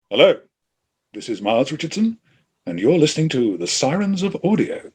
Hello, this is Miles Richardson, and you're listening to the Sirens of Audio.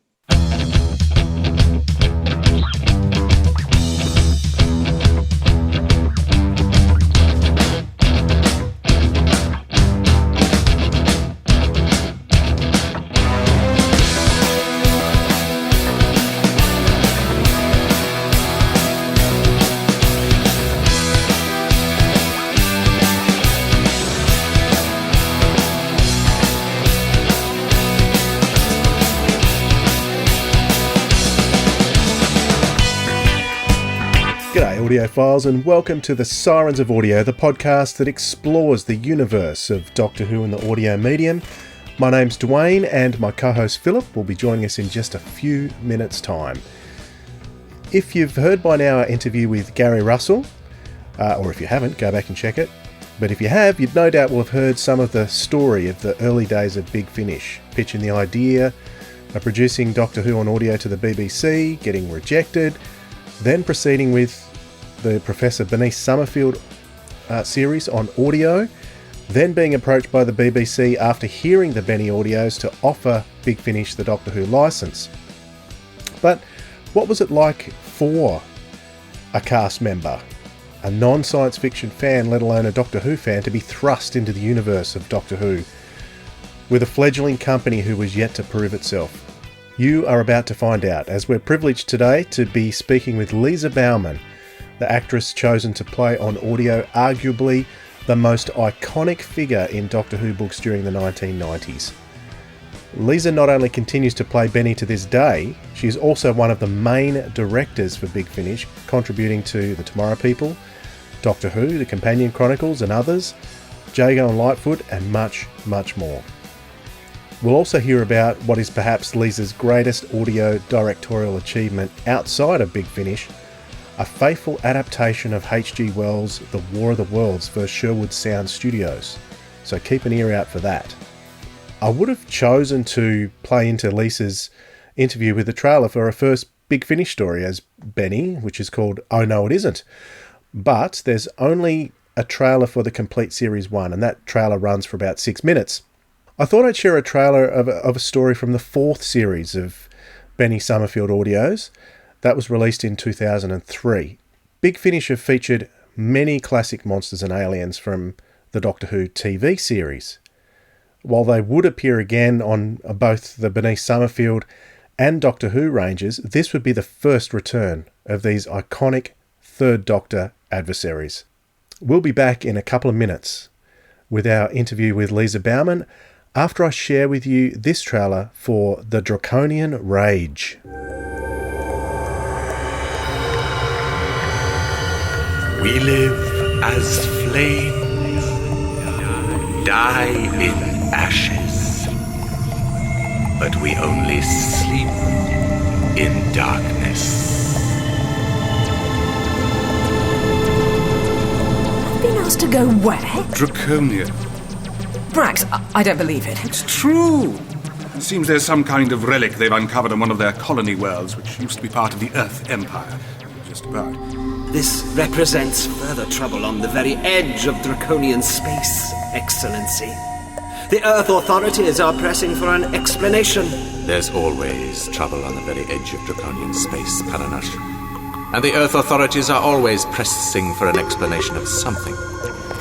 G'day audiophiles, and welcome to the Sirens of Audio, the podcast that explores the universe of Doctor Who and the audio medium. My name's Dwayne, and my co-host Philip will be joining us in just a few minutes' time. If you've heard by now our interview with Gary Russell, or if you haven't, go back and check it. But if you have, you'd no doubt will have heard some of the story of the early days of Big Finish, pitching the idea of producing Doctor Who on audio to the BBC, getting rejected, then proceeding with the Professor Bernice Summerfield series on audio, then being approached by the BBC after hearing the Benny audios to offer Big Finish the Doctor Who licence. But what was it like for a cast member, a non-science fiction fan, let alone a Doctor Who fan, to be thrust into the universe of Doctor Who with a fledgling company who was yet to prove itself? You are about to find out, as we're privileged today to be speaking with Lisa Bowerman, the actress chosen to play on audio arguably the most iconic figure in Doctor Who books during the 1990s. Lisa not only continues to play Benny to this day, she is also one of the main directors for Big Finish, contributing to The Tomorrow People, Doctor Who, The Companion Chronicles and others, Jago and Lightfoot, and much, much more. We'll also hear about what is perhaps Lisa's greatest audio directorial achievement outside of Big Finish, a faithful adaptation of H.G. Wells' The War of the Worlds for Sherwood Sound Studios. So keep an ear out for that. I would have chosen to play into Lisa's interview with the trailer for her first Big Finish story as Benny, which is called Oh No It Isn't. But there's only a trailer for the complete Series 1, and that trailer runs for about 6 minutes. I thought I'd share a trailer of a story from the 4th series of Benny Summerfield audios. That was released in 2003. Big Finish have featured many classic monsters and aliens from the Doctor Who TV series. While they would appear again on both the Bernice Summerfield and Doctor Who ranges, this would be the first return of these iconic Third Doctor adversaries. We'll be back in a couple of minutes with our interview with Lisa Bowerman after I share with you this trailer for The Draconian Rage. We live as flames, die in ashes, but we only sleep in darkness. I've been asked to go where? Draconia. Brax, I don't believe it. It's true. Seems there's some kind of relic they've uncovered on one of their colony worlds, which used to be part of the Earth Empire. Just about. This represents further trouble on the very edge of Draconian space, Excellency. The Earth authorities are pressing for an explanation. There's always trouble on the very edge of Draconian space, Paranash. And the Earth authorities are always pressing for an explanation of something.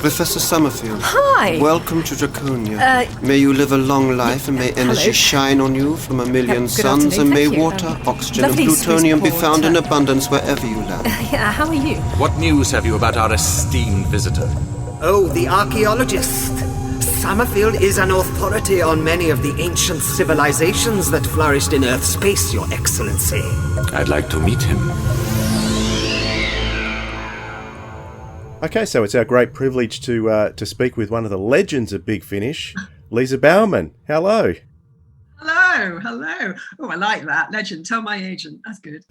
Professor Summerfield. Hi. Welcome to Draconia. May you live a long life and may energy hello. shine on you from a million Good suns, afternoon, and may thank you. water, oxygen and lovely plutonium be support, found in abundance wherever you land. Yeah, how are you? What news have you about our esteemed visitor? Oh, the archaeologist. Summerfield is an authority on many of the ancient civilizations that flourished in Earth space, Your Excellency. I'd like to meet him. Okay, so it's our great privilege to speak with one of the legends of Big Finish, Lisa Bowerman. Hello. Hello. Oh, I like that. Legend. Tell my agent. That's good.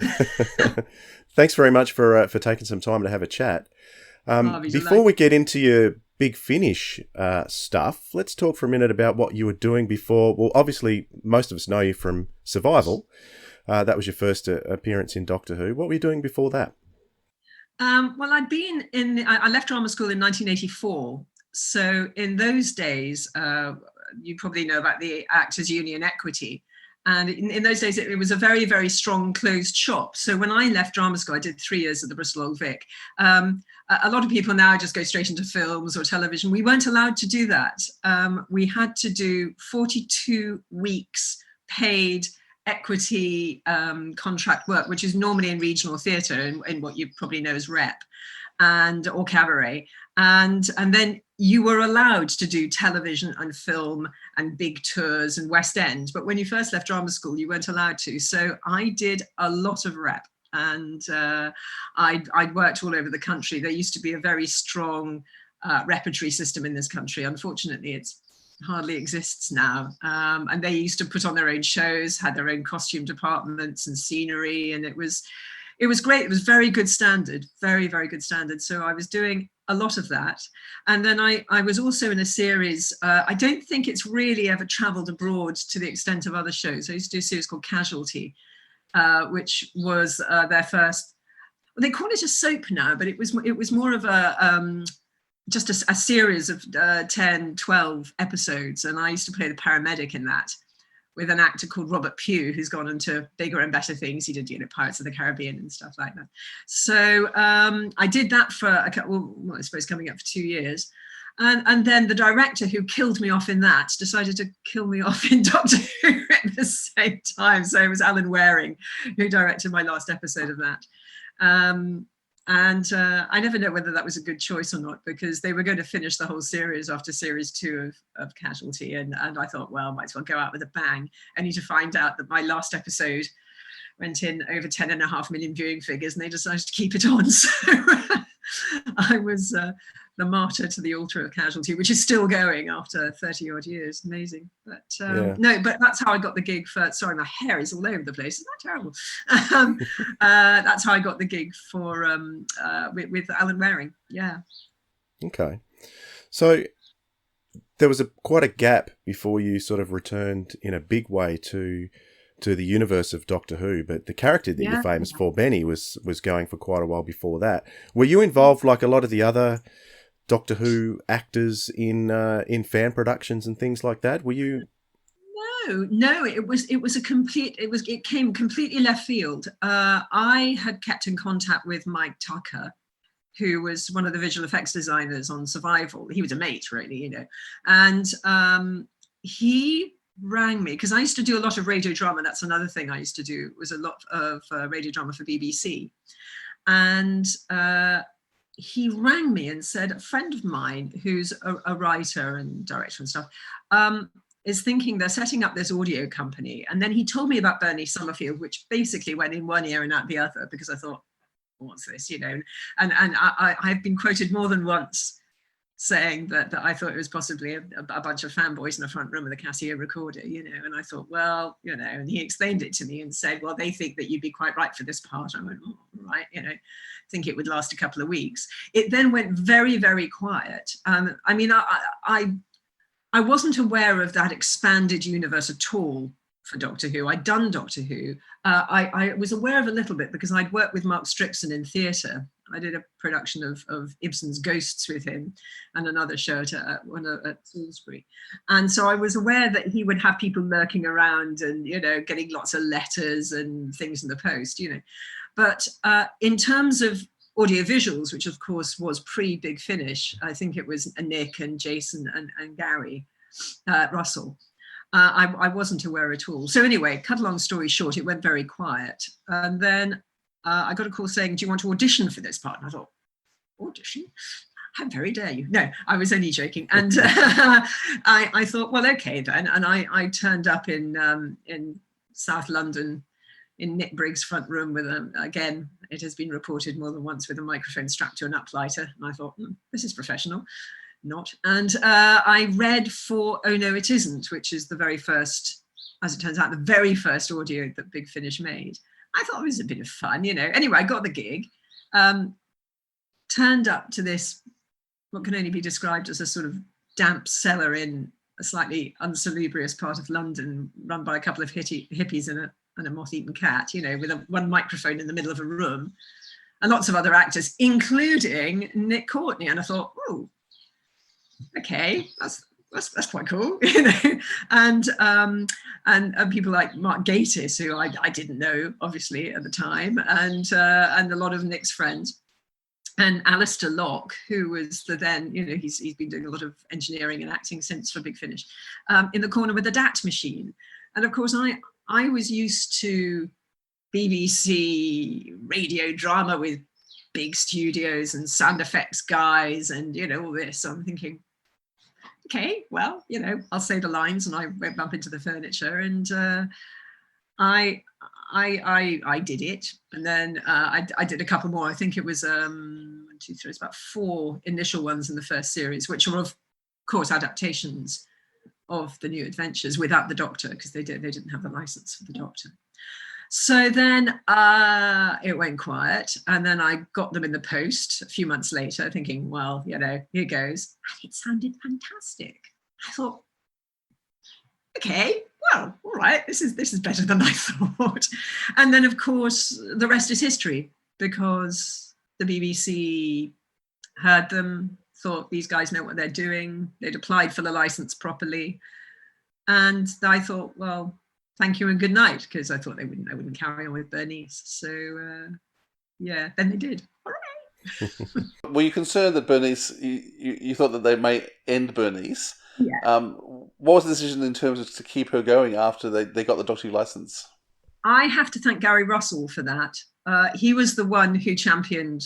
Thanks very much for taking some time to have a chat. Before we get into your Big Finish stuff, let's talk for a minute about what you were doing before. Well, obviously, most of us know you from Survival. That was your first appearance in Doctor Who. What were you doing before that? Well, I left drama school in 1984 So in those days, you probably know about the Actors Union Equity. And in those days, it was a very, very strong closed shop. So when I left drama school, I did 3 years at the Bristol Old Vic. A lot of people now just go straight into films or television. We weren't allowed to do that. We had to do 42 weeks paid equity contract work, which is normally in regional theatre, in what you probably know as rep or cabaret. And then you were allowed to do television and film and big tours and West End. But when you first left drama school, you weren't allowed to. So I did a lot of rep, and I'd worked all over the country. There used to be a very strong repertory system in this country. Unfortunately, it's hardly exists now. And they used to put on their own shows, had their own costume departments and scenery. And it was great. It was very good standard, very, very good standard. So I was doing a lot of that. And then I was also in a series, I don't think it's really ever traveled abroad to the extent of other shows. I used to do a series called Casualty, which was their first, well, they call it a soap now, but it was more of just a series of 10, 12 episodes. And I used to play the paramedic in that, with an actor called Robert Pugh, who's gone into bigger and better things. He did, Pirates of the Caribbean and stuff like that. So I did that for I suppose coming up for 2 years. And then the director who killed me off in that decided to kill me off in Doctor Who at the same time. So it was Alan Waring who directed my last episode of that. And I never know whether that was a good choice or not, because they were going to finish the whole series after series 2 of Casualty. And I thought, well, might as well go out with a bang, only to find out that my last episode went in over 10.5 million viewing figures, and they decided to keep it on. So I was the martyr to the altar of Casualty, which is still going after 30 odd years. Amazing. But no, but that's how I got the gig for, sorry, my hair is all over the place. Isn't that terrible? That's how I got the gig for with Alan Waring. Yeah. Okay. So there was quite a gap before you sort of returned in a big way to the universe of Doctor Who, but the character that you're famous for, Benny, was going for quite a while before that. Were you involved, like a lot of the other Doctor Who actors, in fan productions and things like that? Were you? No, it came completely left field. I had kept in contact with Mike Tucker, who was one of the visual effects designers on Survival. He was a mate, really, and he rang me because I used to do a lot of radio drama. That's another thing I used to do, was a lot of radio drama for BBC. And he rang me and said, a friend of mine who's a writer and director and stuff is thinking they're setting up this audio company. And then he told me about Bernice Summerfield, which basically went in one ear and out the other, because I thought, what's this, And I've been quoted more than once saying that I thought it was possibly a bunch of fanboys in the front room with a Casio recorder, and I thought, well, and he explained it to me and said, well, they think that you'd be quite right for this part. I went, oh, right, think it would last a couple of weeks. It then went very, very quiet. I mean, I wasn't aware of that expanded universe at all for Doctor Who. I'd done Doctor Who. I was aware of a little bit because I'd worked with Mark Strickson in theatre. I did a production of Ibsen's Ghosts with him and another show at Salisbury. And so I was aware that he would have people lurking around and, getting lots of letters and things in the post, But in terms of audiovisuals, which of course was pre-Big Finish, I think it was Nick and Jason and Gary Russell. I wasn't aware at all. So anyway, cut a long story short, it went very quiet. And then I got a call saying, do you want to audition for this part? And I thought, audition? How very dare you? No, I was only joking. And I thought, well, okay then. And I turned up in South London in Nick Briggs' front room with again, it has been reported more than once, with a microphone strapped to an uplighter. And I thought, this is professional. Not. And I read for Oh No It Isn't, which is the very first, as it turns out, the very first audio that Big Finish made. I thought it was a bit of fun, Anyway, I got the gig, turned up to this, what can only be described as a sort of damp cellar in a slightly unsalubrious part of London, run by a couple of hippies and a moth-eaten cat, with one microphone in the middle of a room, and lots of other actors, including Nick Courtney. And I thought, oh, okay, that's quite cool, and people like Mark Gatiss, who I didn't know obviously at the time, and a lot of Nick's friends, and Alistair Locke, who was the then, he's been doing a lot of engineering and acting since for Big Finish, in the corner with the DAT machine, and of course I was used to BBC radio drama with big studios and sound effects guys and all this. So I'm thinking, okay, well, I'll say the lines, and I went bump into the furniture, and I did it, and then I did a couple more. I think it was 1, 2, 3, it's about 4 initial ones in the first series, which are of course adaptations of the New Adventures without the Doctor, because they didn't have the license for the Doctor. So then it went quiet, and then I got them in the post a few months later, thinking, well, here goes. And it sounded fantastic. I thought, okay, well, all right, this is better than I thought. And then, of course, the rest is history, because the BBC heard them, thought these guys know what they're doing. They'd applied for the license properly. And I thought, well, thank you and good night, because I thought I wouldn't carry on with Bernice. So, then they did. All right. Were you concerned that Bernice, you thought that they may end Bernice? Yeah. What was the decision in terms of to keep her going after they got the Doctor Who license? I have to thank Gary Russell for that. He was the one who championed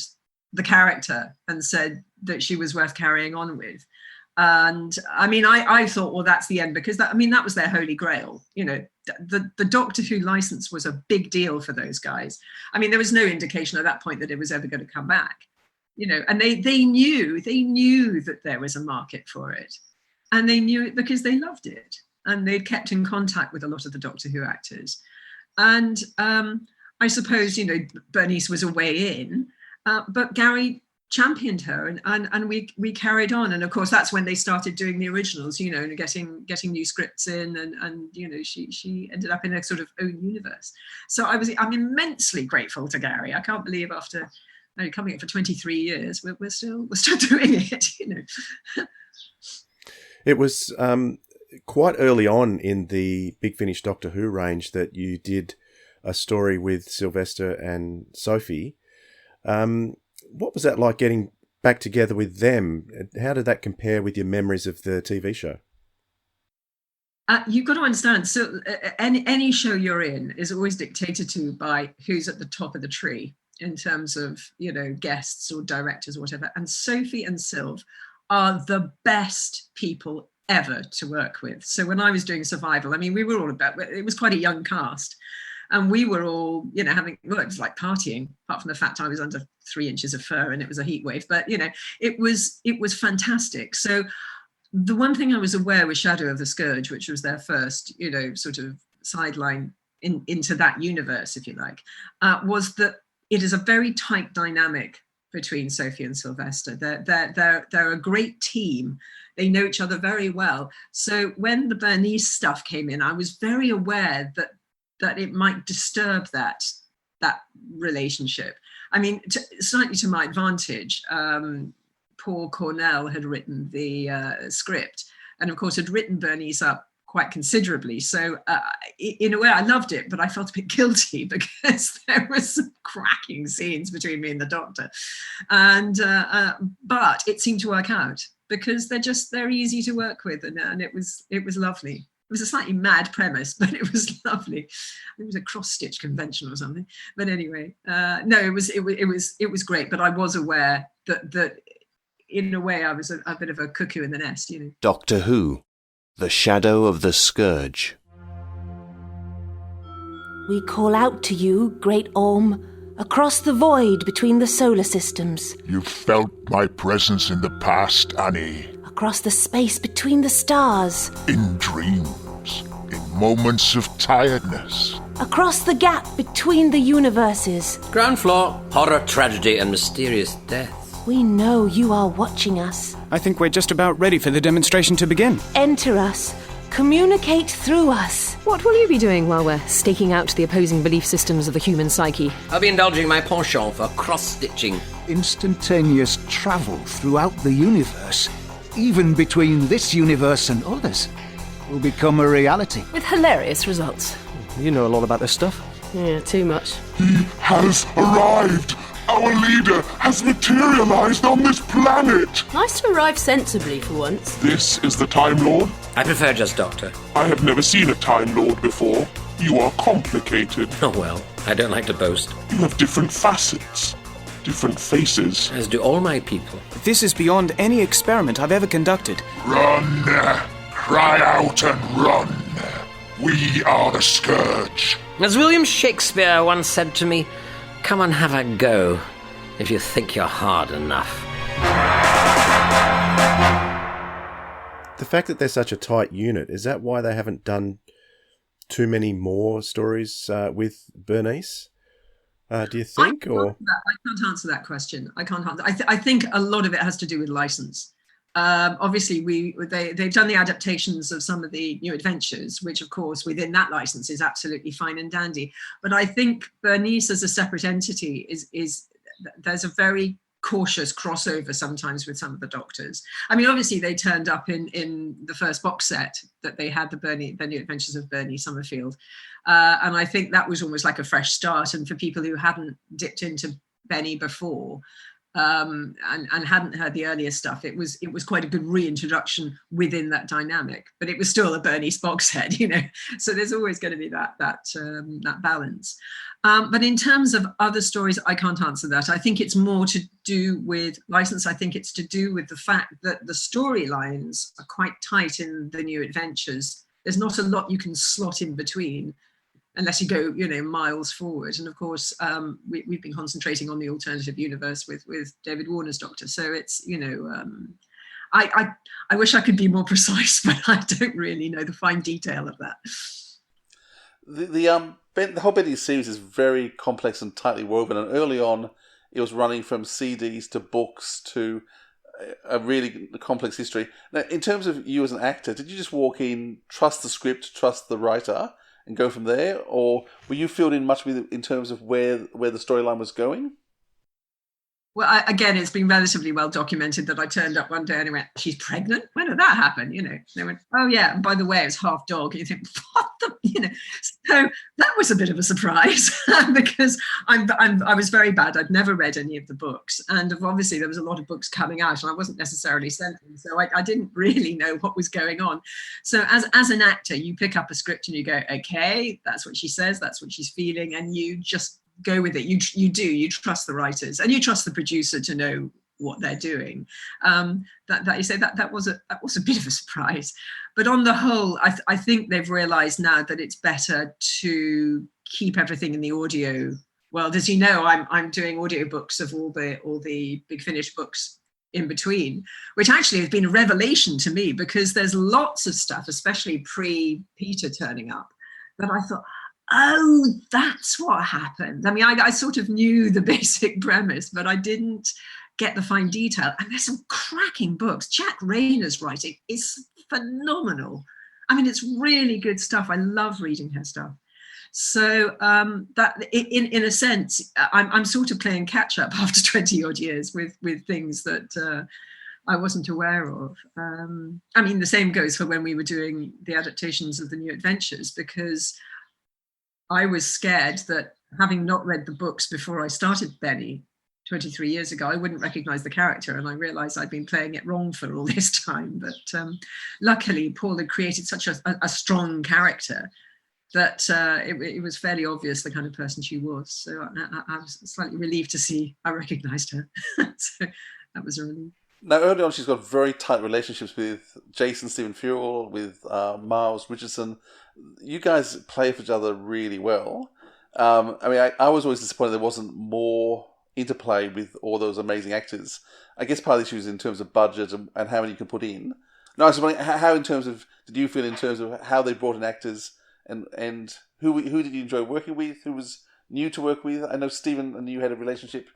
the character and said that she was worth carrying on with. And I mean, I thought, well, that's the end, because that was their holy grail. The Doctor Who license was a big deal for those guys. I mean, there was no indication at that point that it was ever going to come back, and they knew that there was a market for it, and they knew it because they loved it, and they'd kept in contact with a lot of the Doctor Who actors. And I suppose, Bernice was a way in, but Gary championed her, and we carried on. And of course that's when they started doing the originals, and getting new scripts in, and she ended up in a sort of own universe. So I'm immensely grateful to Gary. I can't believe after coming up for 23 years we're still doing it. It was quite early on in the Big Finish Doctor Who range that you did a story with Sylvester and Sophie. What was that like, getting back together with them? How did that compare with your memories of the TV show? You've got to understand, so any show you're in is always dictated to by who's at the top of the tree in terms of, guests or directors or whatever. And Sophie and Sylv are the best people ever to work with. So when I was doing Survival, I mean, we were all it was quite a young cast. And we were all, it was like partying, apart from the fact I was under 3 inches of fur and it was a heat wave. But, it was fantastic. So the one thing I was aware with Shadow of the Scourge, which was their first, sort of sideline into that universe, if you like, was that it is a very tight dynamic between Sophie and Sylvester. They're a great team. They know each other very well. So when the Bernice stuff came in, I was very aware that it might disturb that relationship. I mean, slightly to my advantage, Paul Cornell had written the script, and of course had written Bernice up quite considerably. So in a way I loved it, but I felt a bit guilty because there were some cracking scenes between me and the Doctor. And but it seemed to work out because they're easy to work with, and it was lovely. It was a slightly mad premise, but it was lovely. It was a cross-stitch convention or something. But anyway, no, it was great. But I was aware that in a way I was a bit of a cuckoo in the nest, Doctor Who, the Shadow of the Scourge. We call out to you, Great Orm, across the void between the solar systems. You've felt my presence in the past, Annie. Across the space between the stars. In dreams, in moments of tiredness. Across the gap between the universes. Ground floor, horror, tragedy, and mysterious death. We know you are watching us. I think we're just about ready for the demonstration to begin. Enter us. Communicate through us. What will you be doing while we're staking out the opposing belief systems of the human psyche? I'll be indulging my penchant for cross-stitching. Instantaneous travel throughout the universe. even between this universe and others, will become a reality. With hilarious results. You know a lot about this stuff. Yeah, too much. He has arrived! Our leader has materialized on this planet! Nice to arrive sensibly for once. This is the Time Lord? I prefer just Doctor. I have never seen a Time Lord before. You are complicated. Oh well, I don't like to boast. You have different facets, different faces. As do all my people. This is beyond any experiment I've ever conducted. Run! Cry out and run! We are the Scourge. As William Shakespeare once said to me, come and have a go, if you think you're hard enough. The fact that they're such a tight unit, is that why they haven't done too many more stories with Bernice? Do you think? I can't answer that question. I can't answer. I think a lot of it has to do with license. Obviously, they've done the adaptations of some of the new adventures, which, of course, within that license is absolutely fine and dandy. But I think Bernice as a separate entity is there's a very cautious crossover sometimes with some of the Doctors. I mean, obviously, they turned up in the first box set that they had, the New Adventures of Bernice Summerfield. And I think that was almost like a fresh start. And for people who hadn't dipped into Benny before, and hadn't heard the earlier stuff, it was quite a good reintroduction within that dynamic. But it was still a Bernice box set, you know. So there's always going to be that balance. But in terms of other stories, I can't answer that. I think it's more to do with license. I think it's to do with the fact that the storylines are quite tight in the new adventures. There's not a lot you can slot in between, unless you go, you know, miles forward. And of course, we've been concentrating on the alternative universe with David Warner's Doctor. So it's, you know, I wish I could be more precise, but I don't really know the fine detail of that. The whole Benny series is very complex and tightly woven, and early on it was running from CDs to books to a really complex history. Now, in terms of you as an actor, did you just walk in, trust the script, trust the writer, and go from there, or were you filled in much with in terms of where the storyline was going? Well, again, it's been relatively well documented that I turned up one day and I went, she's pregnant? When did that happen? You know, and they went, oh yeah, and by the way, it's half dog. And you think, what the, you know? So that was a bit of a surprise because I was very bad. I'd never read any of the books. And obviously there was a lot of books coming out and I wasn't necessarily sent them. So I didn't really know what was going on. So as an actor, you pick up a script and you go, okay, that's what she says, that's what she's feeling. And you just go with it. You trust the writers and you trust the producer to know what they're doing. That you say that was a bit of a surprise, but on the whole, I think they've realised now that it's better to keep everything in the audio world. As you know, I'm doing audiobooks of all the Big Finish books in between, which actually has been a revelation to me because there's lots of stuff, especially pre-Peter turning up, that I thought, oh, that's what happened. I mean, I sort of knew the basic premise, but I didn't get the fine detail. And there's some cracking books. Jack Rayner's writing is phenomenal. I mean, it's really good stuff. I love reading her stuff. So that, in a sense, I'm sort of playing catch up after 20 odd years with things that I wasn't aware of. I mean, the same goes for when we were doing the adaptations of the New Adventures, because I was scared that, having not read the books before I started Benny 23 years ago, I wouldn't recognize the character, and I realized I'd been playing it wrong for all this time. But luckily, Paul had created such a strong character that it was fairly obvious the kind of person she was. So I was slightly relieved to see I recognized her. So that was a relief. Now, early on, she's got very tight relationships with Jason Stephen Fuel, with Miles Richardson. You guys play for each other really well. I mean, I was always disappointed there wasn't more interplay with all those amazing actors. I guess part of the issue is in terms of budget and how many you can put in. No, I was wondering, how in terms of, did you feel in terms of how they brought in actors and who did you enjoy working with? Who was new to work with? I know Stephen and you had a relationship,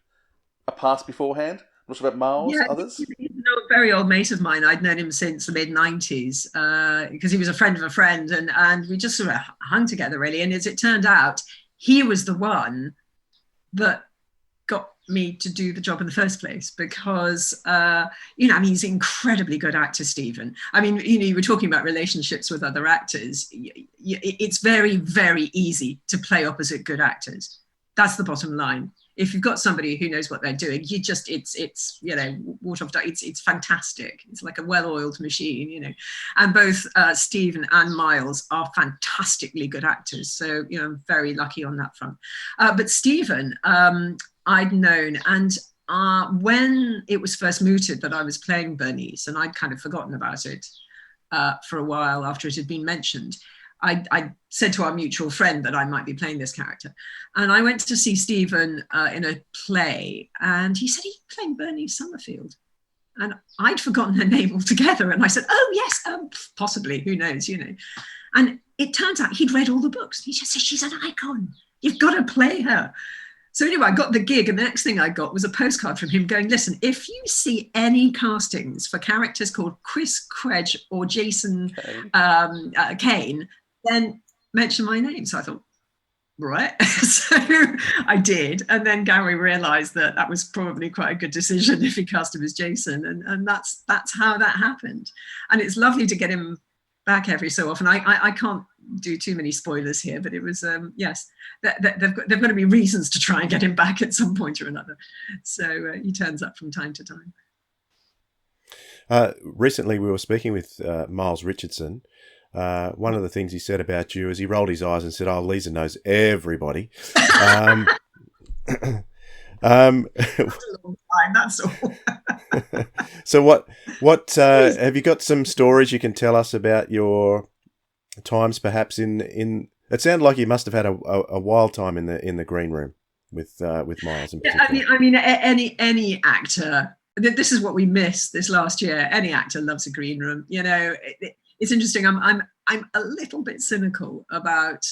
a past beforehand. I'm not sure about Miles, others? He's a very old mate of mine. I'd known him since the mid-90s because he was a friend of a friend, and we just sort of hung together, really. And as it turned out, he was the one that got me to do the job in the first place because, he's an incredibly good actor, Stephen. I mean, you were talking about relationships with other actors. It's very, very easy to play opposite good actors. That's the bottom line. If you've got somebody who knows what they're doing, it's water off duck. It's fantastic. It's like a well-oiled machine, And both Stephen and Miles are fantastically good actors. So, I'm very lucky on that front. But Stephen, I'd known, and when it was first mooted that I was playing Bernice, and I'd kind of forgotten about it for a while after it had been mentioned, I said to our mutual friend that I might be playing this character. And I went to see Stephen in a play, and he said he'd playing Bernice Summerfield. And I'd forgotten her name altogether. And I said, oh, yes, possibly, who knows, And it turns out he'd read all the books. He just said, she's an icon. You've got to play her. So anyway, I got the gig, and the next thing I got was a postcard from him going, listen, if you see any castings for characters called Chris Credge or Jason Kane, then mention my name. So I thought, right. So I did. And then Gary realized that was probably quite a good decision if he cast him as Jason. And that's how that happened. And it's lovely to get him back every so often. I can't do too many spoilers here, but it was, yes, they've got to be reasons to try and get him back at some point or another. So he turns up from time to time. Recently, we were speaking with Miles Richardson. One of the things he said about you is he rolled his eyes and said, "Oh, Lisa knows everybody." That's a long time, that's all. So what have you got some stories you can tell us about your times perhaps in it sounded like you must have had a wild time in the green room with Miles in particular. Yeah, I mean any actor, this is what we missed this last year. Any actor loves a green room. It's interesting. I'm a little bit cynical about,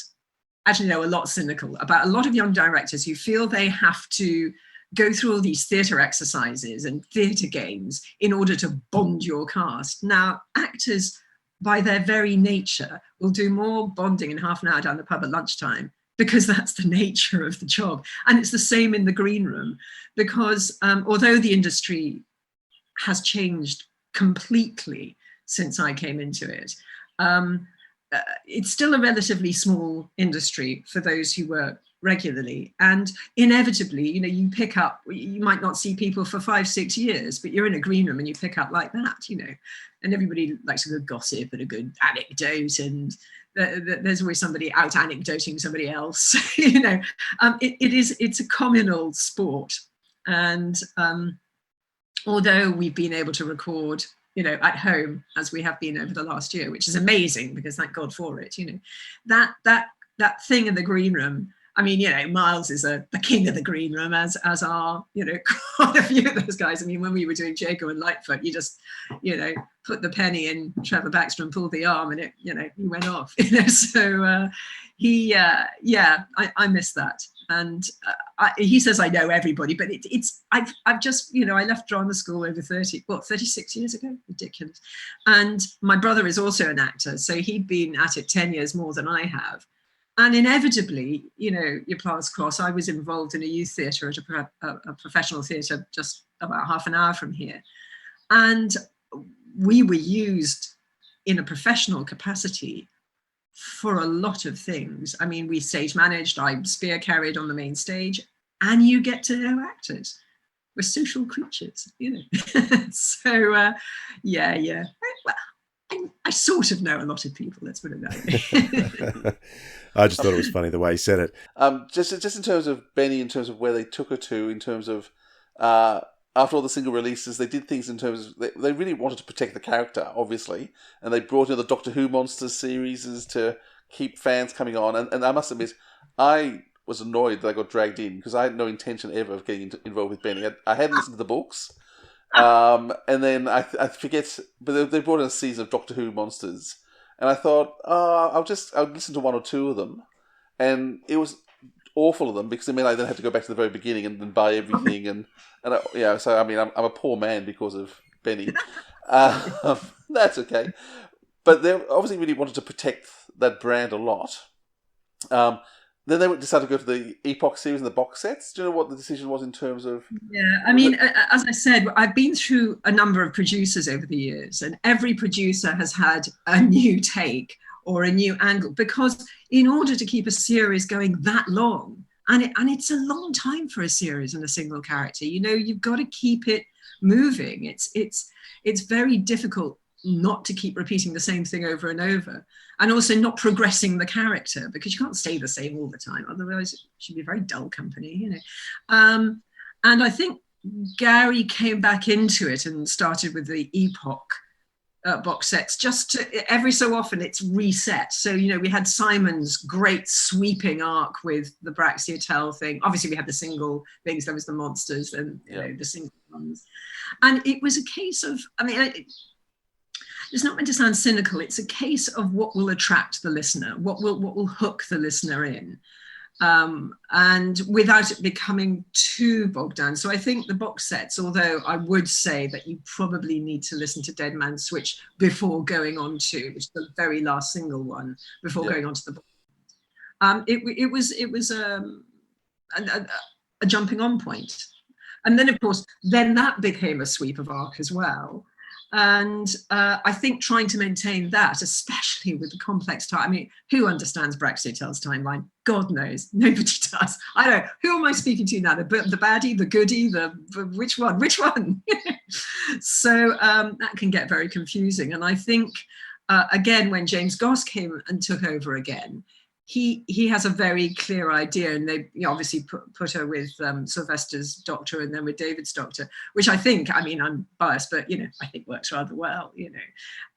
actually no, a lot cynical about a lot of young directors who feel they have to go through all these theatre exercises and theatre games in order to bond your cast. Now, actors, by their very nature, will do more bonding in half an hour down the pub at lunchtime because that's the nature of the job. And it's the same in the green room because although the industry has changed completely since I came into it, it's still a relatively small industry for those who work regularly. And inevitably, you pick up, you might not see people for 5-6 years, but you're in a green room and you pick up like that, and everybody likes a good gossip and a good anecdote, and there's always somebody out anecdoting somebody else. It's a communal sport. And although we've been able to record at home as we have been over the last year, which is amazing because thank God for it, that thing in the green room. I mean, Miles is the king of the green room, as are, quite a few of those guys. I mean, when we were doing Jago and Lightfoot, you just, put the penny in Trevor Baxter and pulled the arm and it, he went off, So I miss that. And he says I know everybody, but I've just, I left drama school over 36 years ago, ridiculous. And my brother is also an actor, so he'd been at it 10 years more than I have. And inevitably, your paths cross. I was involved in a youth theatre at a professional theatre just about half an hour from here. And we were used in a professional capacity for a lot of things. I mean, we stage managed, I spear carried on the main stage, and you get to know actors. We're social creatures, So, yeah. I sort of know a lot of people, let's put it that way. I just thought it was funny the way he said it. Just in terms of Benny, in terms of where they took her to, in terms of after all the single releases, they did things in terms of they really wanted to protect the character, obviously, and they brought in the Doctor Who Monsters series to keep fans coming on. And I must admit, I was annoyed that I got dragged in because I had no intention ever of getting involved with Benny. I hadn't listened to the books. And then I forget, but they brought in a season of Doctor Who Monsters, and I thought, I'll listen to one or two of them, and it was awful of them because it meant I then had to go back to the very beginning and buy everything, so I mean I'm a poor man because of Benny. That's okay, but they obviously really wanted to protect that brand a lot. Then they decided to go to the Epoch series and the box sets. Do you know what the decision was in terms of? Yeah, I mean, as I said, I've been through a number of producers over the years, and every producer has had a new take or a new angle, because in order to keep a series going that long, and it's a long time for a series and a single character, you know, you've got to keep it moving. It's very difficult not to keep repeating the same thing over and over, and also not progressing the character, because you can't stay the same all the time, otherwise it should be very dull company, you know. And I think Gary came back into it and started with the Epoch box sets, just to, every so often it's reset. So, you know, we had Simon's great sweeping arc with the Braxia Tell thing. Obviously we had the single things, there was the monsters and, you know, the single ones. And it was a case of, I mean, it's not meant to sound cynical. It's a case of what will attract the listener, what will hook the listener in, and without it becoming too bogged down. So I think the box sets, although I would say that you probably need to listen to Dead Man's Switch before going on to, which is the very last single one, before going on to the box. It was a jumping on point. And then, of course, then that became a sweep of arc as well. And I think trying to maintain that, especially with the complex time, I mean, who understands Braxia Tell's timeline? God knows, nobody does. I don't know, who am I speaking to now? The baddie, the goodie, the which one? So that can get very confusing. And I think, again, when James Goss came and took over again, he has a very clear idea, and they obviously put her with Sylvester's Doctor and then with David's Doctor, which I think, I mean, I'm biased, but, you know, I think works rather well, you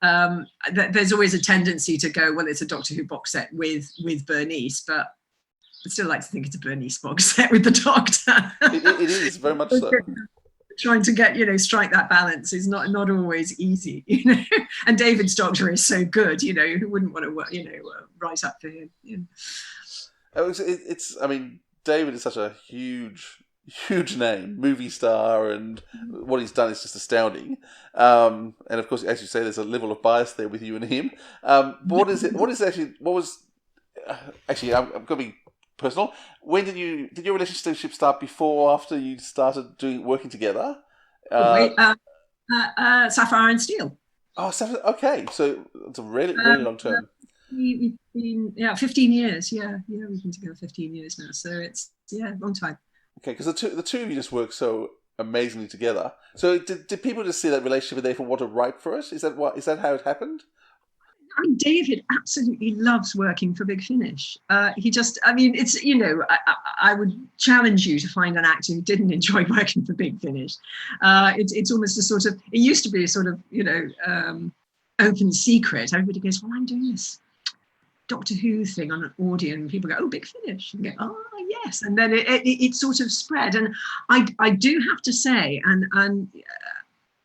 know. There's always a tendency to go, well, it's a Doctor Who box set with Bernice, but I still like to think it's a Bernice box set with the Doctor. It is, very much so. Trying to get, you know, strike that balance is not always easy, you know. And David's Doctor is so good, you know, who wouldn't want to work, you know, write up for him. You know? It's I mean, David is such a huge name, movie star, and what he's done is just astounding. And of course, as you say, there's a level of bias there with you and him. I'm going to be personal. When did your relationship start? Before or after you started working together? Sapphire and Steel. Oh, okay. So it's a really long term. We've been 15 years. Yeah, we've been together 15 years now. So it's long time. Okay, because the two of you just work so amazingly together. So did people just see that relationship and therefore want to write for us? Is that how it happened? I mean, David absolutely loves working for Big Finish. He just, I mean, it's, you know, I would challenge you to find an actor who didn't enjoy working for Big Finish. It's almost a sort of, it used to be a sort of, you know, open secret. Everybody goes, well, I'm doing this Doctor Who thing on an audio, and people go, oh, Big Finish. And go, oh, yes. And then it sort of spread. And I do have to say, and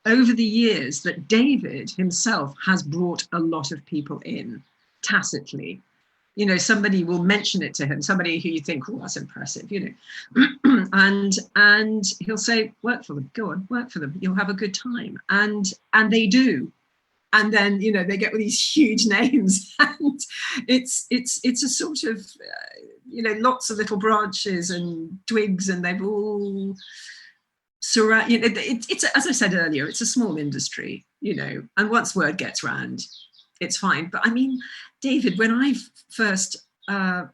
over the years, that David himself has brought a lot of people in tacitly. You know, somebody will mention it to him, somebody who you think, oh, that's impressive, you know, and he'll say, work for them, go on, work for them, you'll have a good time. And they do. And then, you know, they get with these huge names, and it's a sort of, you know, lots of little branches and twigs, and they've all surround, you know, it's as I said earlier, it's a small industry, you know, and once word gets round, it's fine. But I mean, David, when I first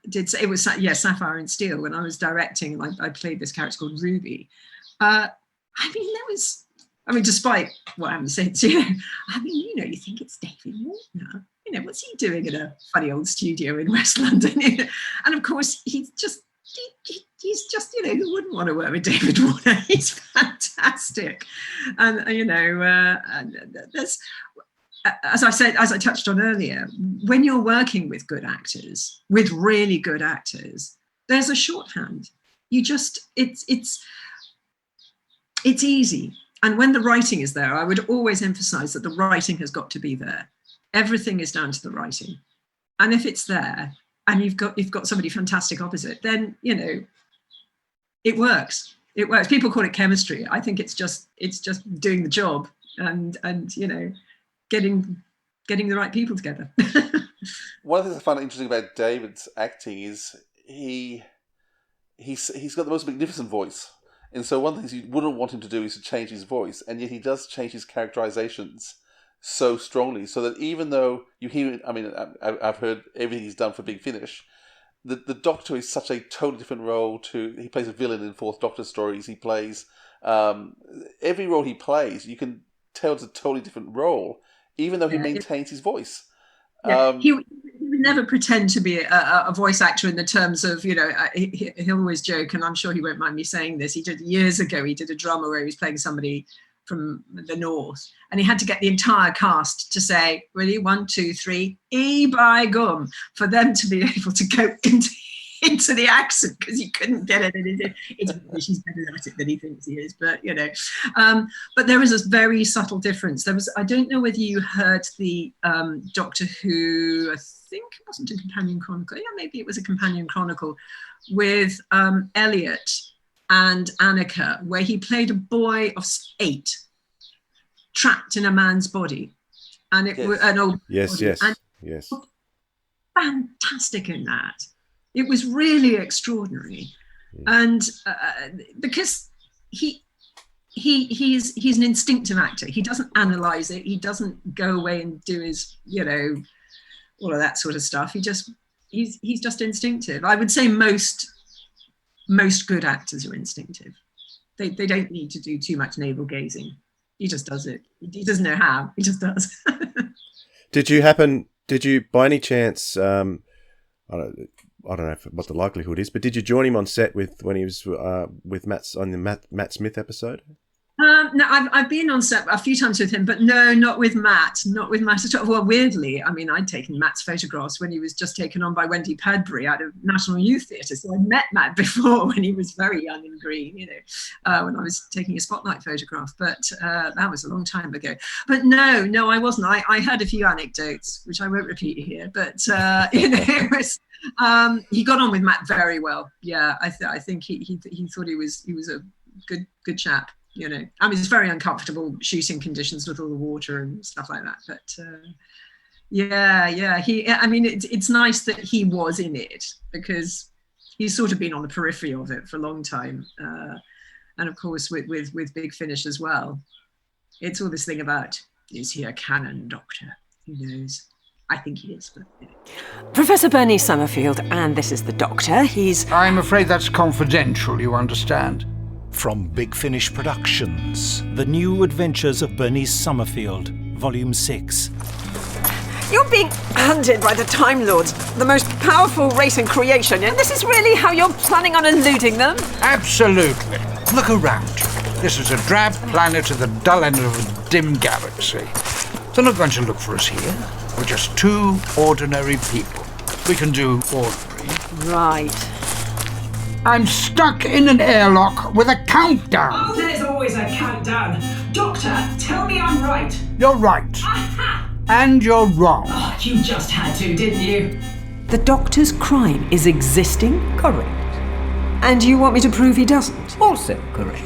did, it was Sapphire and Steel, when I was directing, and I played this character called Ruby. I mean, despite what I'm saying, you know, I mean, you know, you think it's David Warner, you know, what's he doing in a funny old studio in West London? And of course, he's just, you know, who wouldn't want to work with David Warner? He's fantastic. And, you know, there's, as I touched on earlier, when you're working with good actors, with really good actors, there's a shorthand. You just, it's easy. And when the writing is there, I would always emphasize that the writing has got to be there. Everything is down to the writing. And if it's there, and you've got somebody fantastic opposite, then, you know, it works. It works. People call it chemistry. I think it's just doing the job and you know, getting the right people together. One of the things I find interesting about David's acting is he's got the most magnificent voice. And so one of the things you wouldn't want him to do is to change his voice, and yet he does change his characterizations so strongly, so that even though you hear it, I mean, I've heard everything he's done for Big Finish, the Doctor is such a totally different role to... He plays a villain in Fourth Doctor stories, he plays... every role he plays, you can tell it's a totally different role, even though he maintains his voice. Yeah, he would never pretend to be a voice actor in the terms of, he'll always joke, and I'm sure he won't mind me saying this. He did years ago, he did a drama where he was playing somebody from the north, and he had to get the entire cast to say, really, 1, 2, 3, E by gum, for them to be able to go into the accent, because he couldn't get it. And he's better at it than he thinks he is, but but there was a very subtle difference. I don't know whether you heard the Doctor Who, I think it wasn't a Companion Chronicle, maybe it was a Companion Chronicle, with Elliot and Annika, where he played a boy of 8 trapped in a man's body, and it was an old body. Yes. Fantastic in that. It was really extraordinary, and because he's an instinctive actor. He doesn't analyze it. He doesn't go away and do his all of that sort of stuff. He's just instinctive. I would say most good actors are instinctive. They don't need to do too much navel gazing. He just does it. He doesn't know how. He just does. Did you by any chance? I don't know what the likelihood is, but did you join him on set when he was with on the Matt Smith episode? No, I've been on set a few times with him, but no, not with Matt at all. Well, weirdly, I mean, I'd taken Matt's photographs when he was just taken on by Wendy Padbury out of National Youth Theatre. So I'd met Matt before when he was very young and green, when I was taking a spotlight photograph. But that was a long time ago. But no, I wasn't. I heard a few anecdotes, which I won't repeat here. But it was. He got on with Matt very well. Yeah, I think he thought he was a good chap. I mean, it's very uncomfortable shooting conditions with all the water and stuff like that. But I mean, it's nice that he was in it, because he's sort of been on the periphery of it for a long time. And of course, with Big Finish as well, it's all this thing about, is he a canon Doctor? Who knows? I think he is. But, Professor Bernice Summerfield, and this is the Doctor. I'm afraid that's confidential, you understand. From Big Finish Productions, The New Adventures of Bernice Summerfield, Volume 6. You're being hunted by the Time Lords, the most powerful race in creation, and this is really how you're planning on eluding them? Absolutely. Look around you. This is a drab planet at the dull end of a dim galaxy. They're not going to look for us here. We're just 2 ordinary people. We can do ordinary. Right. I'm stuck in an airlock with a countdown. Oh, there's always a countdown. Doctor, tell me I'm right. You're right. Aha! And you're wrong. Oh, you just had to, didn't you? The Doctor's crime is existing? Correct. And you want me to prove he doesn't? Also correct.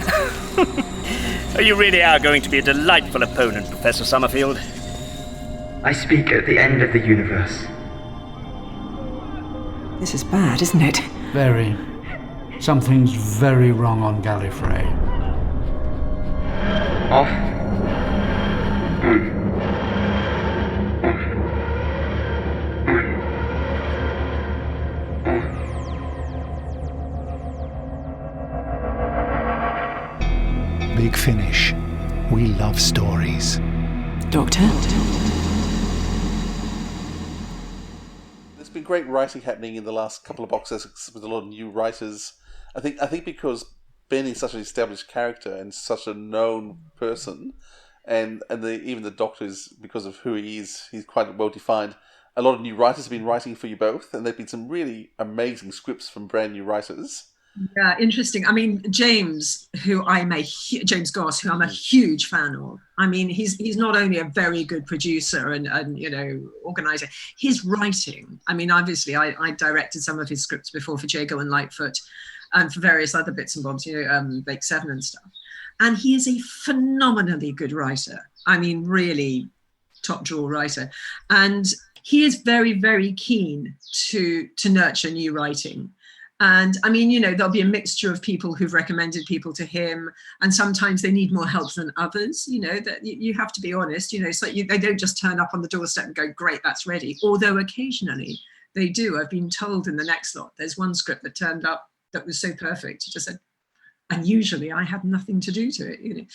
You really are going to be a delightful opponent, Professor Summerfield. I speak at the end of the universe. This is bad, isn't it? Very. Something's very wrong on Gallifrey. Off. Big Finish. We love stories. Doctor? There's been great writing happening in the last couple of box sets with a lot of new writers. I think because Ben is such an established character and such a known person, and even the Doctor is, because of who he is, he's quite well defined. A lot of new writers have been writing for you both, and there've been some really amazing scripts from brand new writers. Yeah, interesting. I mean, James Goss, who I'm a huge fan of. I mean, he's not only a very good producer and organizer. His writing. I mean, obviously, I directed some of his scripts before for Jago and Lightfoot, and for various other bits and bobs, Blake 7 and stuff. And he is a phenomenally good writer. I mean, really top drawer writer, and he is very, very keen to nurture new writing. And I mean, there'll be a mixture of people who've recommended people to him, and sometimes they need more help than others. That you have to be honest. So they don't just turn up on the doorstep and go, "Great, that's ready." Although occasionally they do. I've been told in the next lot, there's one script that turned up that was so perfect. He just said, and usually I had nothing to do to it.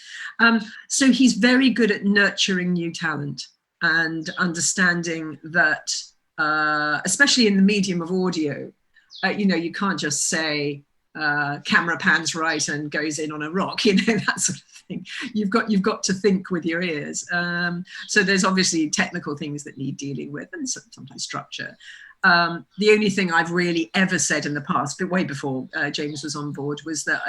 So he's very good at nurturing new talent and understanding that, especially in the medium of audio. You can't just say camera pans right and goes in on a rock, that sort of thing. You've got to think with your ears. So there's obviously technical things that need dealing with, and sometimes structure. The only thing I've really ever said in the past, but way before James was on board, was that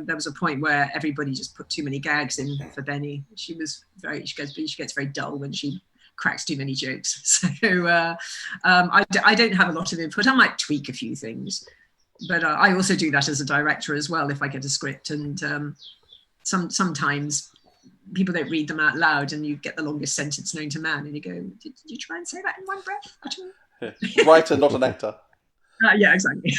there was a point where everybody just put too many gags in for Benny. She gets very dull when she cracks too many jokes. So I don't have a lot of input. I might tweak a few things, but I also do that as a director as well if I get a script. And sometimes people don't read them out loud, and you get the longest sentence known to man, and you go, did you try and say that in one breath at all? Writer, not an actor. Yeah, exactly.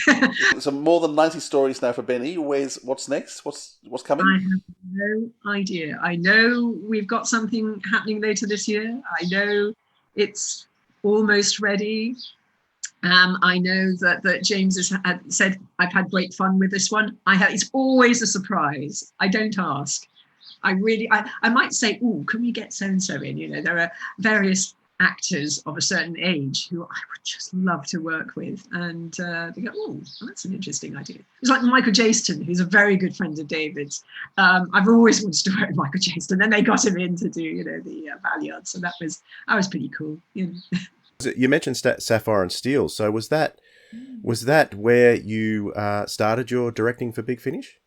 So more than 90 stories now for Benny. What's next? What's coming? I have no idea. I know we've got something happening later this year. I know it's almost ready. I know that James has said, I've had great fun with this one. It's always a surprise. I don't ask. I might say, "Oh, can we get so-and-so in?" There are various actors of a certain age who I would just love to work with, and they go, "Oh, that's an interesting idea." It's like Michael Jaston, who's a very good friend of David's. I've always wanted to work with Michael Jaston, and they got him in to do, the Valiant, so that was pretty cool. You mentioned Sapphire and Steel, so was that where you started your directing for Big Finish?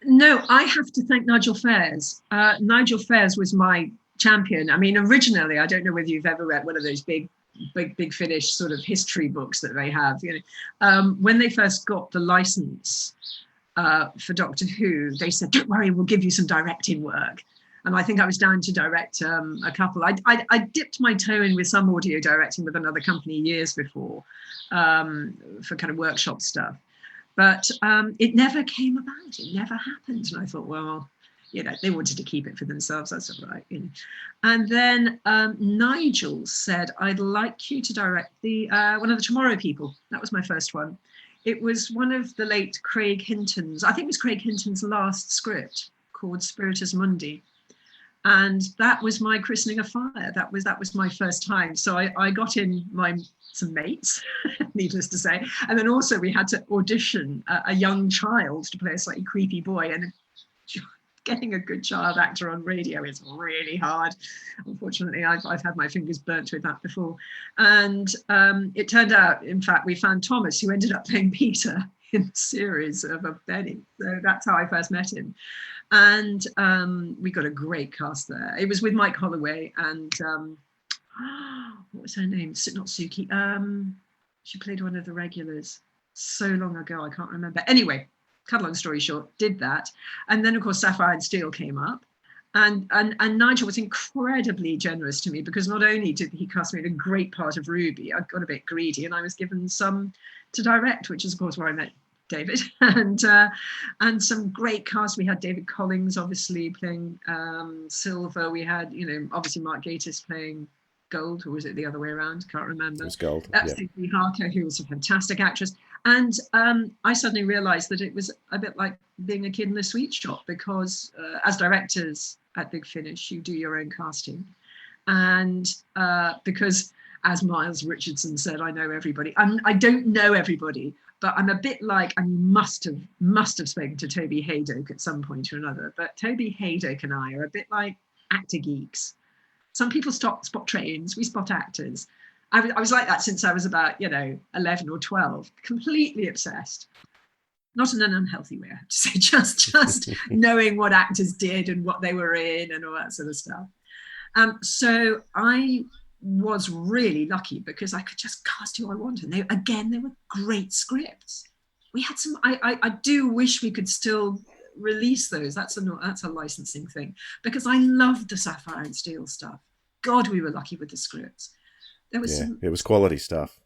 No, I have to thank Nigel Fairs. Nigel Fairs was my champion. I mean, originally, I don't know whether you've ever read one of those big Finish sort of history books that they have. When they first got the license for Doctor Who, they said, "Don't worry, we'll give you some directing work." And I think I was down to direct a couple. I dipped my toe in with some audio directing with another company years before for kind of workshop stuff. But it never came about. It never happened. And I thought, well, they wanted to keep it for themselves. That's all right. And then Nigel said, "I'd like you to direct one of the Tomorrow People." That was my first one. It was one of the late Craig Hinton's. I think it was Craig Hinton's last script, called Spiritus Mundi. And that was my christening of fire. That was my first time. So I got in some mates, needless to say. And then also we had to audition a young child to play a slightly creepy boy. And getting a good child actor on radio is really hard. Unfortunately, I've had my fingers burnt with that before. And it turned out, in fact, we found Thomas, who ended up playing Peter in the series of Benny. So that's how I first met him. And we got a great cast there. It was with Mike Holloway and what was her name? Not Suki. She played one of the regulars so long ago, I can't remember. Anyway, cut a long story short, did that. And then, of course, Sapphire and Steel came up. And Nigel was incredibly generous to me, because not only did he cast me in a great part of Ruby, I got a bit greedy and I was given some to direct, which is, of course, where I met David, and some great cast. We had David Collings, obviously, playing Silver. We had, obviously Mark Gatiss playing Gold, or was it the other way around? Can't remember. It was Gold. Absolutely, yeah. Harker, who was a fantastic actress. And I suddenly realised that it was a bit like being a kid in a sweet shop, because as directors at Big Finish, you do your own casting, and because, as Miles Richardson said, I know everybody. I don't know everybody. But I'm a bit like, I must have spoken to Toby Haydock at some point or another. But Toby Haydock and I are a bit like actor geeks. Some people spot trains, we spot actors. I was like that since I was about, 11 or 12, completely obsessed. Not in an unhealthy way, I have to say, just knowing what actors did and what they were in and all that sort of stuff. So I was really lucky, because I could just cast who I wanted. And they were great scripts. We had some. I do wish we could still release those. That's a licensing thing, because I loved the Sapphire and Steel stuff. God, we were lucky with the scripts. There was it was quality stuff.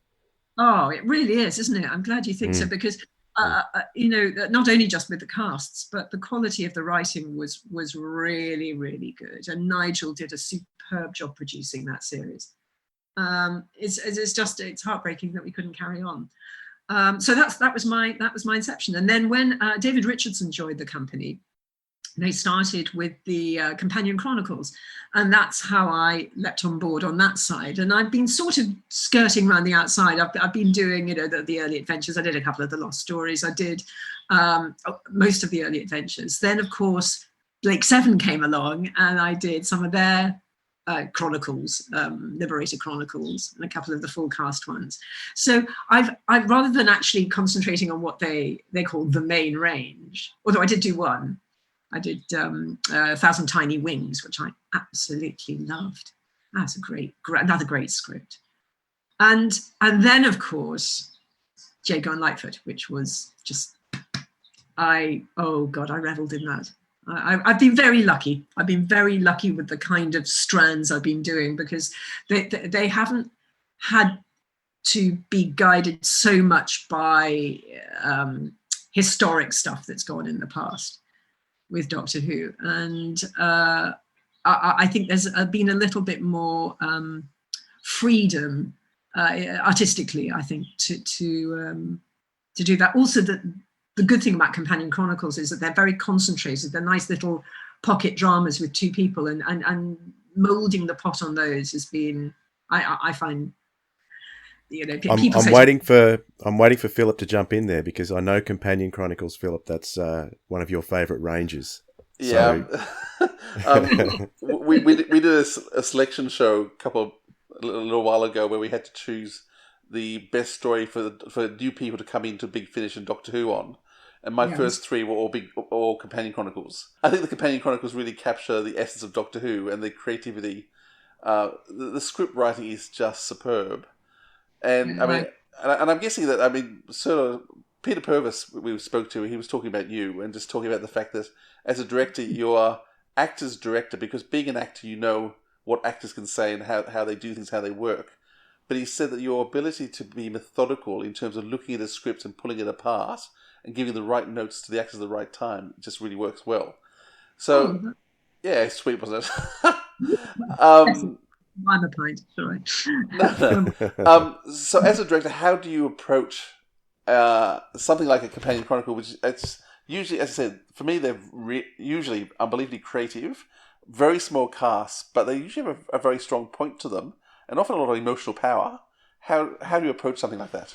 Oh, it really is, isn't it? I'm glad you think so, because not only just with the casts, but the quality of the writing was really, really good. And Nigel did a superb job producing that series. It's heartbreaking that we couldn't carry on. So that was my inception. And then when David Richardson joined the company, they started with the Companion Chronicles, and that's how I leapt on board on that side. And I've been sort of skirting around the outside. I've been doing, the early adventures. I did a couple of the Lost Stories. I did most of the early adventures. Then, of course, Blake Seven came along, and I did some of their chronicles, Liberator Chronicles, and a couple of the full cast ones. So I've rather than actually concentrating on what they call the main range, although I did do one. I did 1,000 Tiny Wings, which I absolutely loved. That's another great script. And then, of course, Jago Lightfoot, which was just, I reveled in that. I've been very lucky. I've been very lucky with the kind of strands I've been doing, because they haven't had to be guided so much by historic stuff that's gone in the past with Doctor Who. And I think there's been a little bit more freedom artistically, I think, to do that. Also, the good thing about Companion Chronicles is that they're very concentrated. They're nice little pocket dramas with two people, and moulding the pot on those has been, I find, people I'm waiting for Philip to jump in there, because I know Companion Chronicles, Philip, that's one of your favourite ranges. Yeah. So. we did a selection show a little while ago where we had to choose the best story for new people to come into Big Finish and Doctor Who on. And my first three were all Companion Chronicles. I think the Companion Chronicles really capture the essence of Doctor Who and the creativity. The script writing is just superb. And I'm guessing that, sort of Peter Purvis we spoke to, he was talking about you and just talking about the fact that as a director, you are actor's director, because being an actor, you know what actors can say and how they do things, how they work. But he said that your ability to be methodical in terms of looking at a script and pulling it apart and giving the right notes to the actors at the right time just really works well. So, yeah, sweet, wasn't it? I'm a pint, sorry. So as a director, how do you approach something like a Companion Chronicle, which it's usually, as I said, for me, they're usually unbelievably creative, very small casts, but they usually have a very strong point to them, and often a lot of emotional power. How do you approach something like that?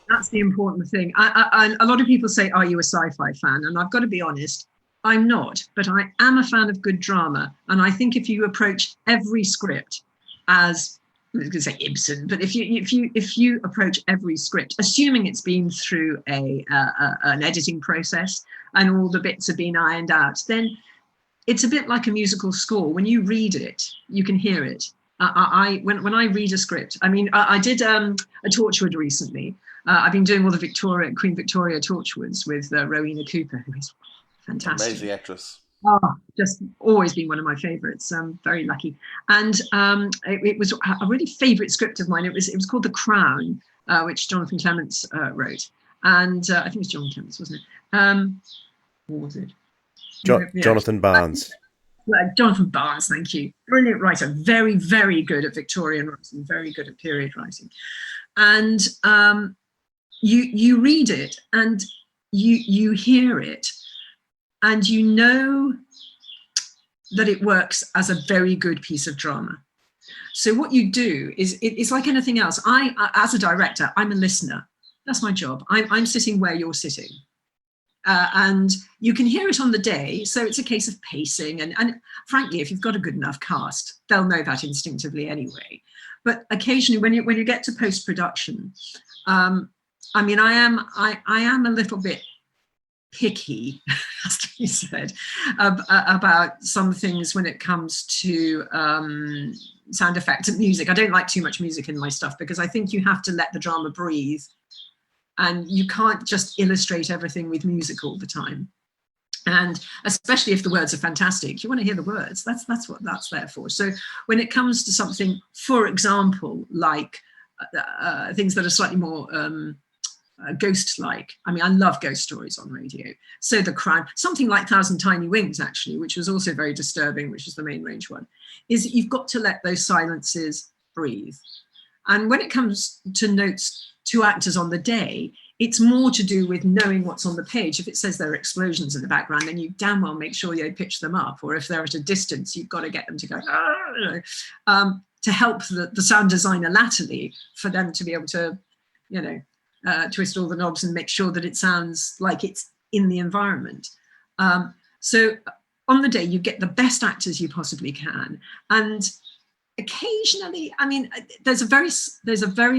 That's the important thing. A lot of people say, are you a sci-fi fan? And I've got to be honest, I'm not, but I am a fan of good drama. And I think if you approach every script as, I was going to say Ibsen, but if you approach every script, assuming it's been through an editing process and all the bits have been ironed out, then it's a bit like a musical score. When you read it, you can hear it. When I read a script, I did a Torchwood recently. I've been doing all the Queen Victoria Torchwoods with Rowena Cooper, who is fantastic. Amazing actress. Oh, just always been one of my favourites. I'm very lucky. And it was a really favourite script of mine. It was called The Crown, which Jonathan Clements wrote. And I think it was John Clements, wasn't it? What was it? Jonathan Barnes. Jonathan Barnes, thank you. Brilliant writer. Very, very good at Victorian writing, very good at period writing. And you read it and you hear it, and you know that it works as a very good piece of drama. So what you do is, it's like anything else. I, as a director, I'm a listener. That's my job. I'm sitting where you're sitting. And you can hear it on the day. So it's a case of pacing. And frankly, if you've got a good enough cast, they'll know that instinctively anyway. But occasionally when you get to post-production, I am a little bit picky, has to be said, about some things when it comes to sound effects and music. I don't like too much music in my stuff, because I think you have to let the drama breathe, and you can't just illustrate everything with music all the time. And especially if the words are fantastic, you want to hear the words. That's what that's there for. So when it comes to something, for example, like things that are slightly more ghost-like. I mean, I love ghost stories on radio. So The Crown, something like Thousand Tiny Wings, actually, which was also very disturbing, which is the main range one, is that you've got to let those silences breathe. And when it comes to notes to actors on the day, it's more to do with knowing what's on the page. If it says there are explosions in the background, then you damn well make sure you pitch them up. Or if they're at a distance, you've got to get them to go, to help the sound designer latterly, for them to be able to, twist all the knobs and make sure that it sounds like it's in the environment. So on the day, you get the best actors you possibly can. And occasionally, I mean, there's a very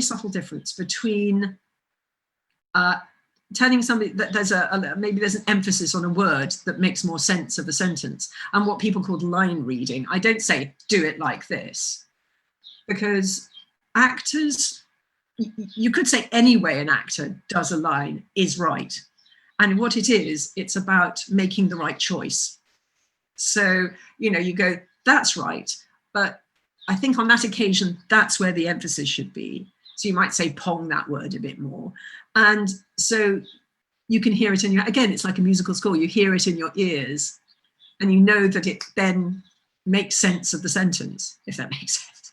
subtle difference between telling somebody that maybe there's an emphasis on a word that makes more sense of a sentence, and what people call line reading. I don't say, do it like this, because actors, you could say any way an actor does a line is right. And what it is, it's about making the right choice. So, you go, that's right, but I think on that occasion, that's where the emphasis should be. So you might say pong that word a bit more. And so you can hear it in again, it's like a musical score. You hear it in your ears and you know that it then makes sense of the sentence, if that makes sense.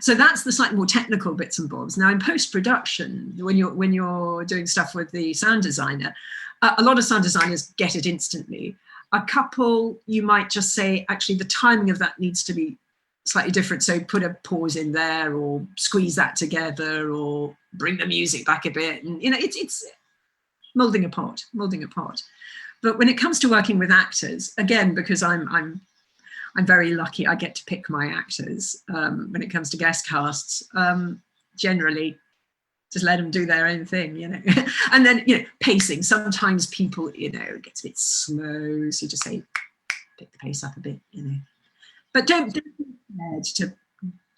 So that's the slightly more technical bits and bobs. Now in post-production, when you're doing stuff with the sound designer, a lot of sound designers get it instantly. A couple, you might just say, actually, the timing of that needs to be slightly different. So put a pause in there, or squeeze that together, or bring the music back a bit. And it's molding a pot. But when it comes to working with actors, again, because I'm very lucky, I get to pick my actors. When it comes to guest casts, generally just let them do their own thing, And then, pacing. Sometimes people, it gets a bit slow, so you just say, pick the pace up a bit, But don't be scared to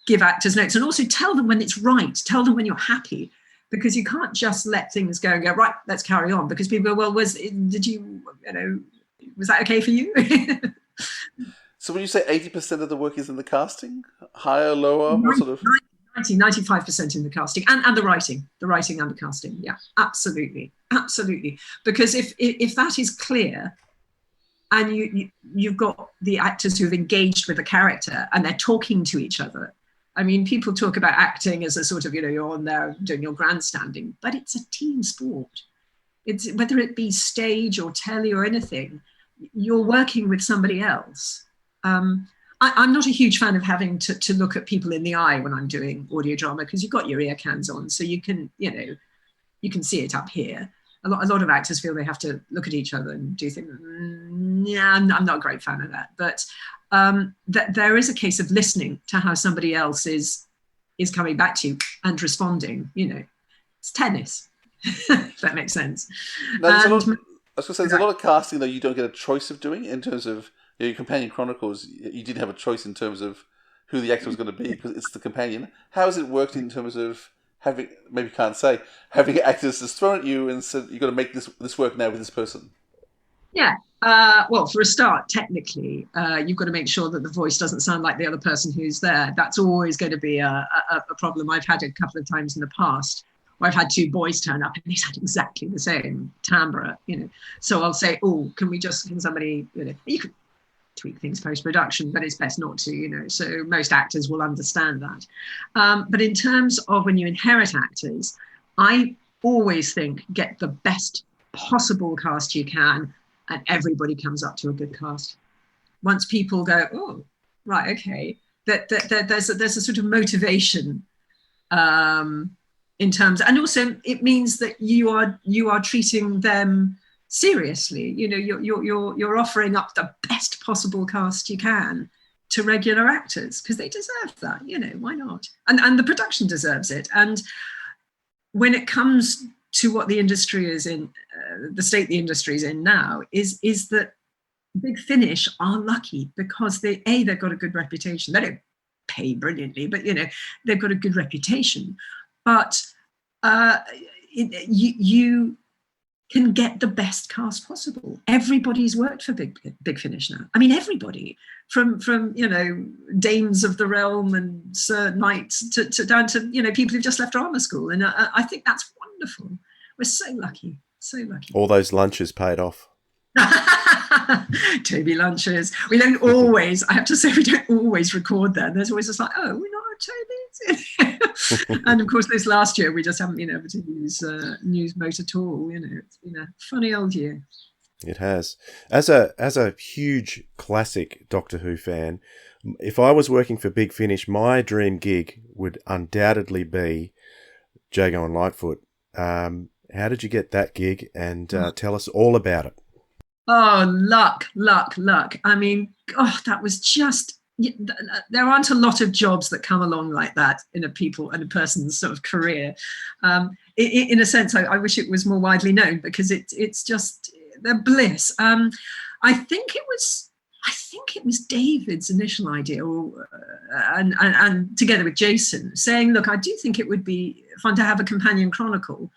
give actors notes, and also tell them when it's right. Tell them when you're happy, because you can't just let things go and go, right, let's carry on, because people go, well, was that okay for you? So when you say 80% of the work is in the casting, higher, lower, what sort of? 95% in the casting and the writing and the casting. Yeah, absolutely. Because if that is clear, and you've got the actors who've engaged with the character and they're talking to each other. I mean, people talk about acting as a sort of, you're on there doing your grandstanding, but it's a team sport. It's whether it be stage or telly or anything, you're working with somebody else. I'm not a huge fan of having to look at people in the eye when I'm doing audio drama, because you've got your ear cans on, so you can see it up here. A lot of actors feel they have to look at each other and do things. Yeah, I'm not a great fan of that. But that there is a case of listening to how somebody else is coming back to you and responding. It's tennis, if that makes sense. Now, there's a lot of casting that you don't get a choice of doing in terms of your Companion Chronicles. You didn't have a choice in terms of who the actor was going to be, because it's the companion. How has it worked in terms of having actors just thrown at you and said, you've got to make this work now with this person? Yeah. Well, for a start, technically, you've got to make sure that the voice doesn't sound like the other person who's there. That's always going to be a problem. I've had a couple of times in the past where I've had two boys turn up and they sound exactly the same timbre, So I'll say, can somebody, you could tweak things post-production, but it's best not to, so most actors will understand that. But in terms of when you inherit actors, I always think get the best possible cast you can, and everybody comes up to a good cast. Once people go, oh, right, okay, that there's a sort of motivation in terms, and also it means that you are treating them seriously. You're offering up the best possible cast you can to regular actors, because they deserve that. Why not? And the production deserves it. And when it comes to what the industry is in, the state the industry is in now, is that Big Finish are lucky because they've got a good reputation. They don't pay brilliantly, but they've got a good reputation. But you can get the best cast possible. Everybody's worked for Big Finish now. I mean, everybody, from dames of the realm and Sir Knights to down to people who've just left drama school, and I think that's wonderful. We're so lucky, so lucky. All those lunches paid off. Toby lunches. We don't always, I have to say, we don't always record them. There's always just like, oh, we're not at Toby's. And of course, this last year, we just haven't been able to use Moat at all. You know, it's been a funny old year. It has. As a huge classic Doctor Who fan, if I was working for Big Finish, my dream gig would undoubtedly be Jago and Lightfoot. How did you get that gig? And tell us all about it. Oh, luck. I mean, that was just, there aren't a lot of jobs that come along like that in a person's sort of career. In a sense, I wish it was more widely known, because it's just, they're bliss. I think it was David's initial idea, and together with Jason, saying, look, I do think it would be fun to have a companion chronicle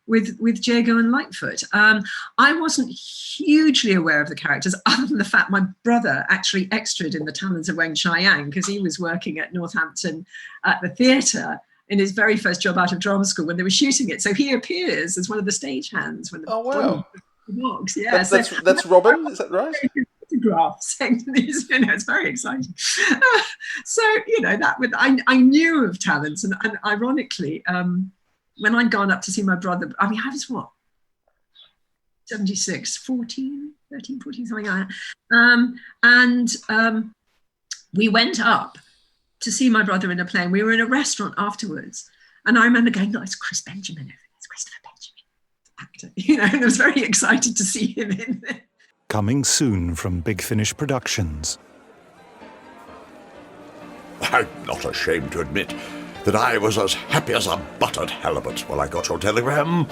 with Jago and Lightfoot. I wasn't hugely aware of the characters, other than the fact my brother actually extraed in The Talons of Weng Chiang, because he was working at Northampton at the theatre in his very first job out of drama school when they were shooting it. So he appears as one of the stagehands when the box. Yeah, that's Robin, is that right? Saying these, it's very exciting. So I knew of Talents, and ironically, when I'd gone up to see my brother, I mean, I was 76, 13, 14, something like that. We went up to see my brother in a play, and we were in a restaurant afterwards. And I remember going, no, it's Chris Benjamin, it's Christopher Benjamin, actor, and I was very excited to see him in there. Coming soon from Big Finish Productions. I'm not ashamed to admit that I was as happy as a buttered halibut when I got your telegram.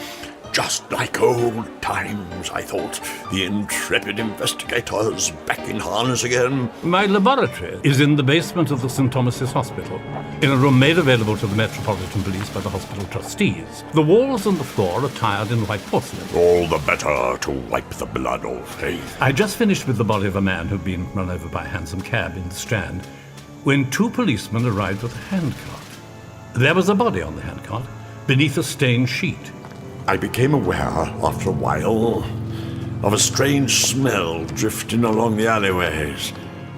Just like old times, I thought. The intrepid investigators back in harness again. My laboratory is in the basement of the St. Thomas's Hospital, in a room made available to the Metropolitan Police by the hospital trustees. The walls and the floor are tiled in white porcelain. All the better to wipe the blood off faith. I just finished with the body of a man who'd been run over by a hansom cab in the Strand, when 2 policemen arrived with a handcart. There was a body on the handcart, beneath a stained sheet. I became aware, after a while, of a strange smell drifting along the alleyways,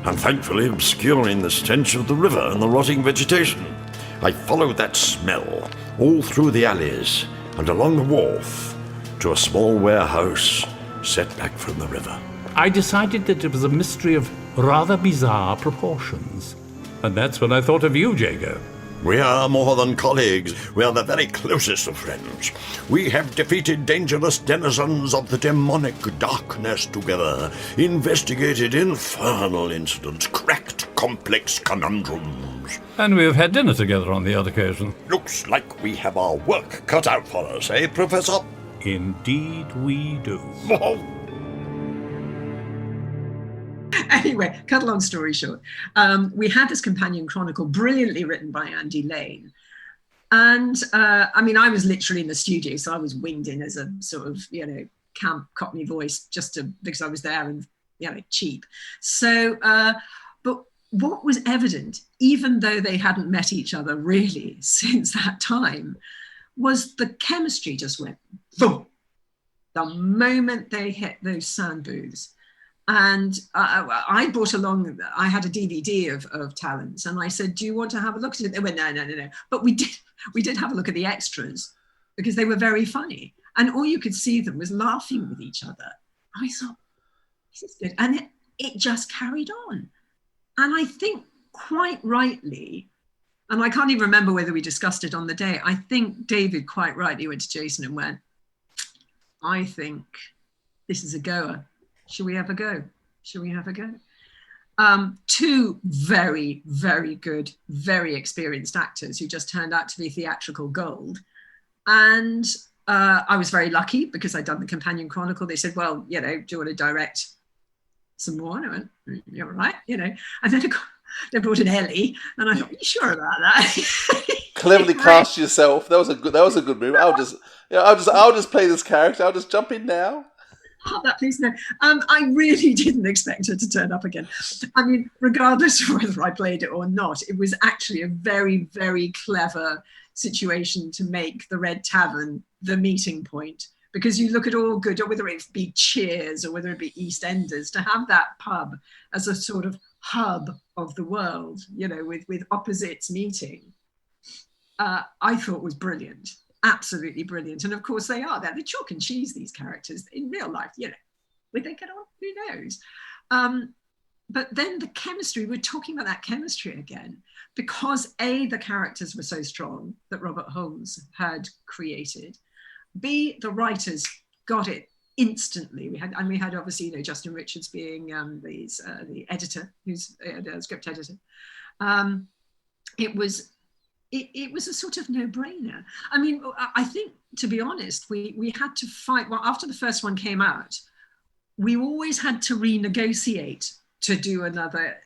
and thankfully obscuring the stench of the river and the rotting vegetation. I followed that smell all through the alleys and along the wharf to a small warehouse set back from the river. I decided that it was a mystery of rather bizarre proportions, and that's when I thought of you, Jago. We are more than colleagues. We are the very closest of friends. We have defeated dangerous denizens of the demonic darkness together, investigated infernal incidents, cracked complex conundrums. And we have had dinner together on the odd occasion. Looks like we have our work cut out for us, eh, Professor? Indeed we do. Anyway, cut a long story short, we had this companion chronicle brilliantly written by Andy Lane. And I mean, I was literally in the studio, so I was winged in as a sort of, camp Cockney voice because I was there and, cheap. So, but what was evident, even though they hadn't met each other really since that time, was the chemistry just went boom. The moment they hit those sound booths. And I brought along, I had a DVD of Talents, and I said, do you want to have a look at it? They went, no. But we did have a look at the extras, because they were very funny. And all you could see them was laughing with each other. I thought, this is good. And it just carried on. And I think quite rightly, and I can't even remember whether we discussed it on the day, I think David quite rightly went to Jason and went, I think this is a goer. Shall we have a go? Shall we have a go? 2 very, very good, very experienced actors who just turned out to be theatrical gold. And I was very lucky because I'd done the Companion Chronicle. They said, well, do you want to direct some more? And I went, you're right, And then they brought in Ellie, and I thought, are you sure about that? Cleverly cast yourself. That was a good move. I'll just play this character. I'll just jump in now. Oh, that please no. I really didn't expect her to turn up again. I mean, regardless of whether I played it or not, it was actually a very, very clever situation to make the Red Tavern the meeting point, because you look at all good, or whether it be Cheers or whether it be EastEnders, to have that pub as a sort of hub of the world, you know, with opposites meeting, I thought was brilliant, absolutely brilliant. And of course they are. They're chalk and cheese, these characters in real life, you know. Would they get on? Who knows? But then the chemistry, we're talking about that chemistry again, because A, the characters were so strong that Robert Holmes had created. B, the writers got it instantly. We had obviously, you know, Justin Richards being the editor, who's the script editor. It was a sort of no-brainer. I mean, I think, to be honest, we had to fight. Well, after the first one came out, we always had to renegotiate to do another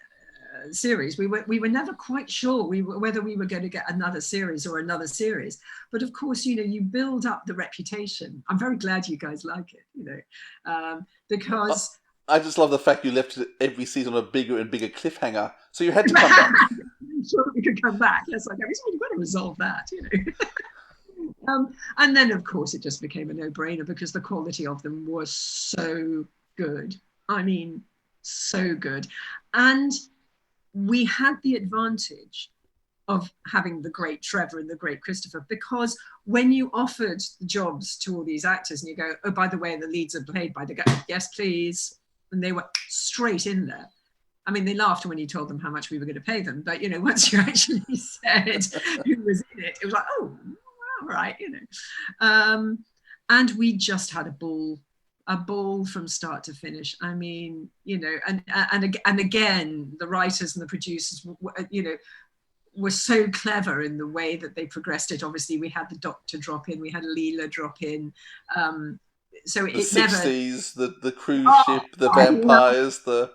series. We were never quite sure whether we were going to get another series or another series. But of course, you know, you build up the reputation. I'm very glad you guys like it, you know, because I just love the fact you left every season on a bigger and bigger cliffhanger, so you had to come back. I'm sure we could come back. Yes, like we've got to resolve that, you know. And then, of course, it just became a no-brainer because the quality of them was so good. I mean, so good. And we had the advantage of having the great Trevor and the great Christopher, because when you offered the jobs to all these actors and you go, oh, by the way, the leads are played by the guy, yes, please. And they were straight in there. I mean, they laughed when you told them how much we were going to pay them. But, you know, once you actually said who was in it, it was like, oh, all right, you know. And we just had a ball from start to finish. I mean, you know, and again, the writers and the producers, you know, were so clever in the way that they progressed it. Obviously, we had the Doctor drop in, we had Lear drop in. So the it 60s, never... the cruise ship, the vampires, the...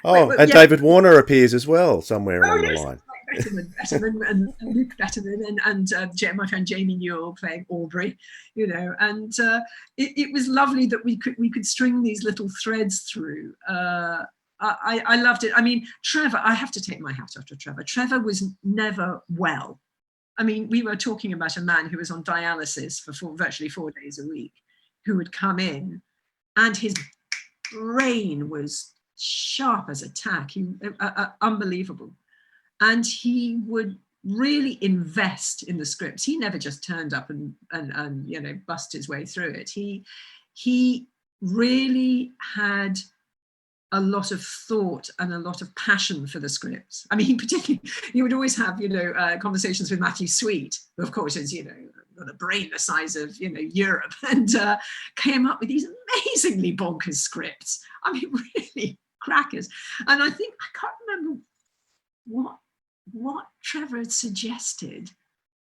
I loved it. And David Warner appears as well somewhere along the line. Betterman and Luke Betterman and my friend Jamie Newell playing Aubrey, you know, and it was lovely that we could string these little threads through. I loved it. I mean, Trevor, I have to take my hat off to Trevor. Trevor was never well. I mean, we were talking about a man who was on dialysis for virtually 4 days a week, who would come in, and his brain was sharp as a tack. Unbelievable. And he would really invest in the scripts. He never just turned up and you know, bust his way through it. He really had a lot of thought and a lot of passion for the scripts. I mean, particularly, you would always have, you know, conversations with Matthew Sweet, who of course is, you know, got a brain the size of, you know, Europe, and came up with these amazingly bonkers scripts. I mean, really crackers. And I think, I can't remember what Trevor had suggested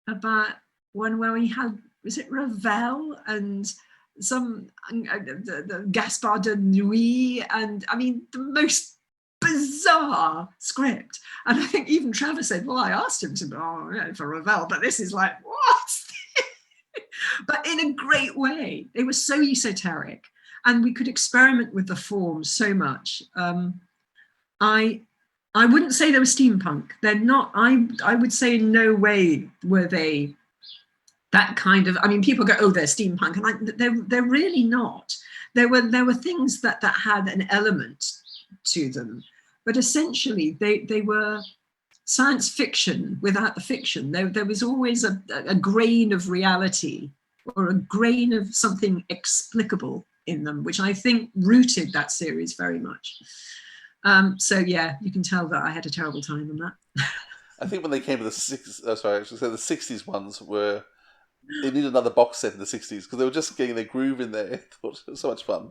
about one where he had, was it Ravel and some the Gaspard de Nuit, and I mean the most bizarre script. And I think even Trevor said, well, I asked him to, for Ravel, but this is like, what? But in a great way. They were so esoteric, and we could experiment with the form so much. I wouldn't say they were steampunk. They're not. I would say in no way were they that kind of. I mean, people go, "Oh, they're steampunk," and they're really not. There were things that had an element to them, but essentially they were science fiction without the fiction. There was always a grain of reality or a grain of something explicable in them, which I think rooted that series very much. So yeah, you can tell that I had a terrible time on that. I think when they came to the 60s ones were, they needed another box set in the 60s because they were just getting their groove in there. I thought it was so much fun.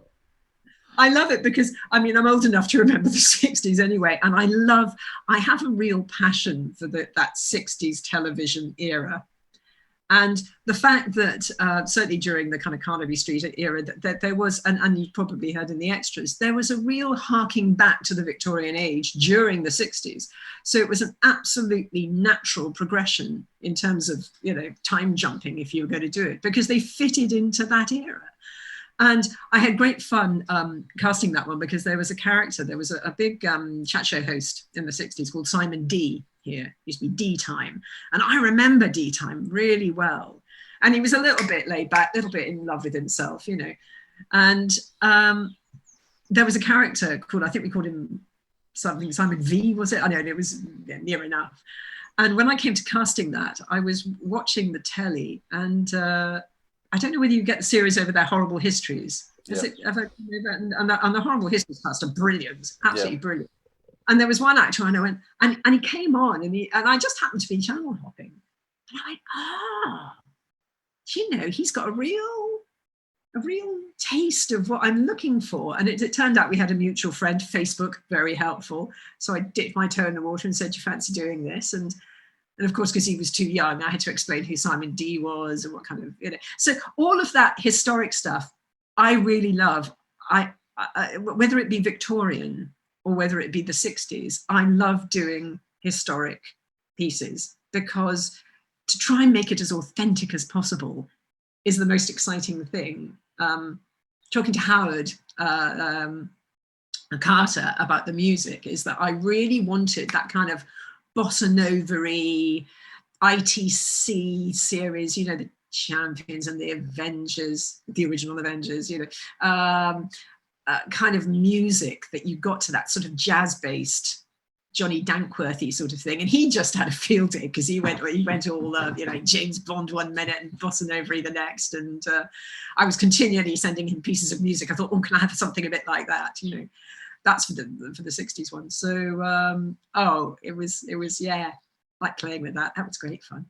I love it because, I mean, I'm old enough to remember the 60s anyway, and I have a real passion for that 60s television era. And the fact that certainly during the kind of Carnaby Street era, that there was, and you probably heard in the extras, there was a real harking back to the Victorian age during the 60s. So it was an absolutely natural progression in terms of, you know, time jumping if you were going to do it, because they fitted into that era. And I had great fun casting that one because there was a character, there was a big chat show host in the 60s called Simon D. here. It used to be D time. And I remember D time really well. And he was a little bit laid back, a little bit in love with himself, you know. And there was a character called, I think we called him something, Simon V, was it? I know, it was near enough. And when I came to casting that, I was watching the telly, and I don't know whether you get the series over their horrible histories. Is it ever? And the horrible histories cast are brilliant, absolutely brilliant. And there was one actor, and I went, and he came on, and I just happened to be channel hopping, and I went, you know, he's got a real taste of what I'm looking for. And it turned out we had a mutual friend, Facebook, very helpful. So I dipped my toe in the water and said, do you fancy doing this? And of course, because he was too young, I had to explain who Simon D was and what kind of, you know. So all of that historic stuff, I really love. I whether it be Victorian or whether it be the 60s, I love doing historic pieces, because to try and make it as authentic as possible is the most exciting thing. Talking to Howard Carter about the music is that I really wanted that kind of bossa nova-y ITC series, you know, the Champions and the Avengers, the original Avengers, you know, kind of music that you got to that sort of jazz-based Johnny Dankworthy sort of thing. And he just had a field day, because he went all, you know, James Bond one minute and bossa nova the next. And I was continually sending him pieces of music. I thought, oh, can I have something a bit like that? You know, that's for the 60s one. So, it was, yeah, like playing with that. That was great fun.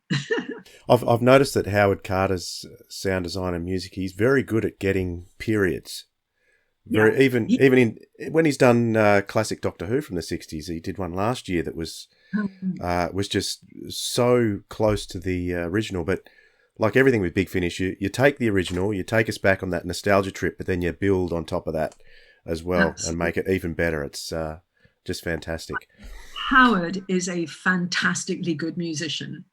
I've noticed that Howard Carter's sound design and music, he's very good at getting periods. Even when he's done classic Doctor Who from the 60s, he did one last year that was just so close to the original. But like everything with Big Finish, you take the original, you take us back on that nostalgia trip, but then you build on top of that as well and make it even better. It's just fantastic. Howard is a fantastically good musician.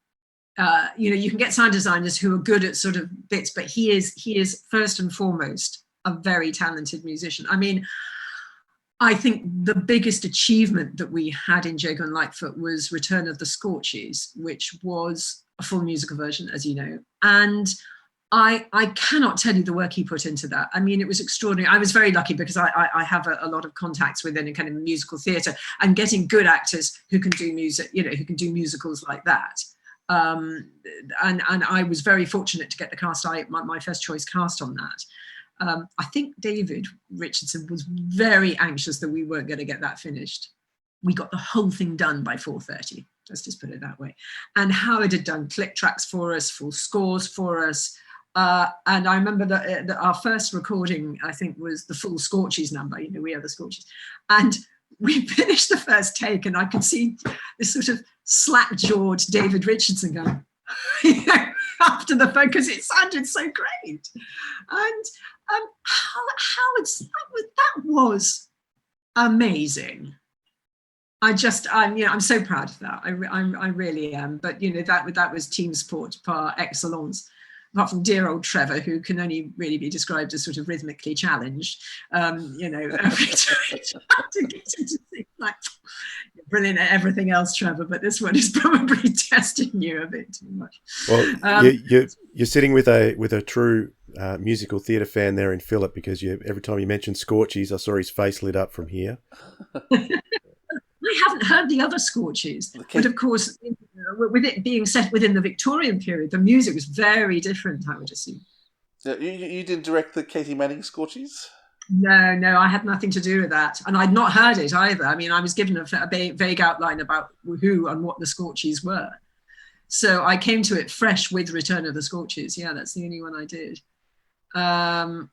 You know, you can get sound designers who are good at sort of bits, but he is first and foremost a very talented musician. I mean, I think the biggest achievement that we had in Jago and Lightfoot was Return of the Scorches, which was a full musical version, as you know. And I cannot tell you the work he put into that. I mean, it was extraordinary. I was very lucky because I have a lot of contacts within a kind of musical theatre, and getting good actors who can do music, you know, who can do musicals like that. And I was very fortunate to get the cast, my first choice cast on that. I think David Richardson was very anxious that we weren't going to get that finished. We got the whole thing done by 4:30. Let's just put it that way. And Howard had done click tracks for us, full scores for us. And I remember that our first recording, I think, was the full Scorches number. You know, We Are the Scorches. And we finished the first take, and I could see this sort of slack-jawed David Richardson going, you know, after the phone, because it sounded so great. And Howard's, that was amazing. I'm so proud of that. I really am. But you know, that was team sport par excellence. Apart from dear old Trevor, who can only really be described as sort of rhythmically challenged, you know, to get him to think like brilliant at everything else, Trevor, but this one is probably testing you a bit too much. Well, you're sitting with a true musical theatre fan there in Philip, because every time you mention Scorches, I saw his face lit up from here. I haven't heard the other Scorches, but of course, with it being set within the Victorian period, the music was very different, I would assume. So you didn't direct the Katie Manning Scorches? No, I had nothing to do with that. And I'd not heard it either. I mean, I was given a vague outline about who and what the Scorches were. So I came to it fresh with Return of the Scorches. Yeah, that's the only one I did. And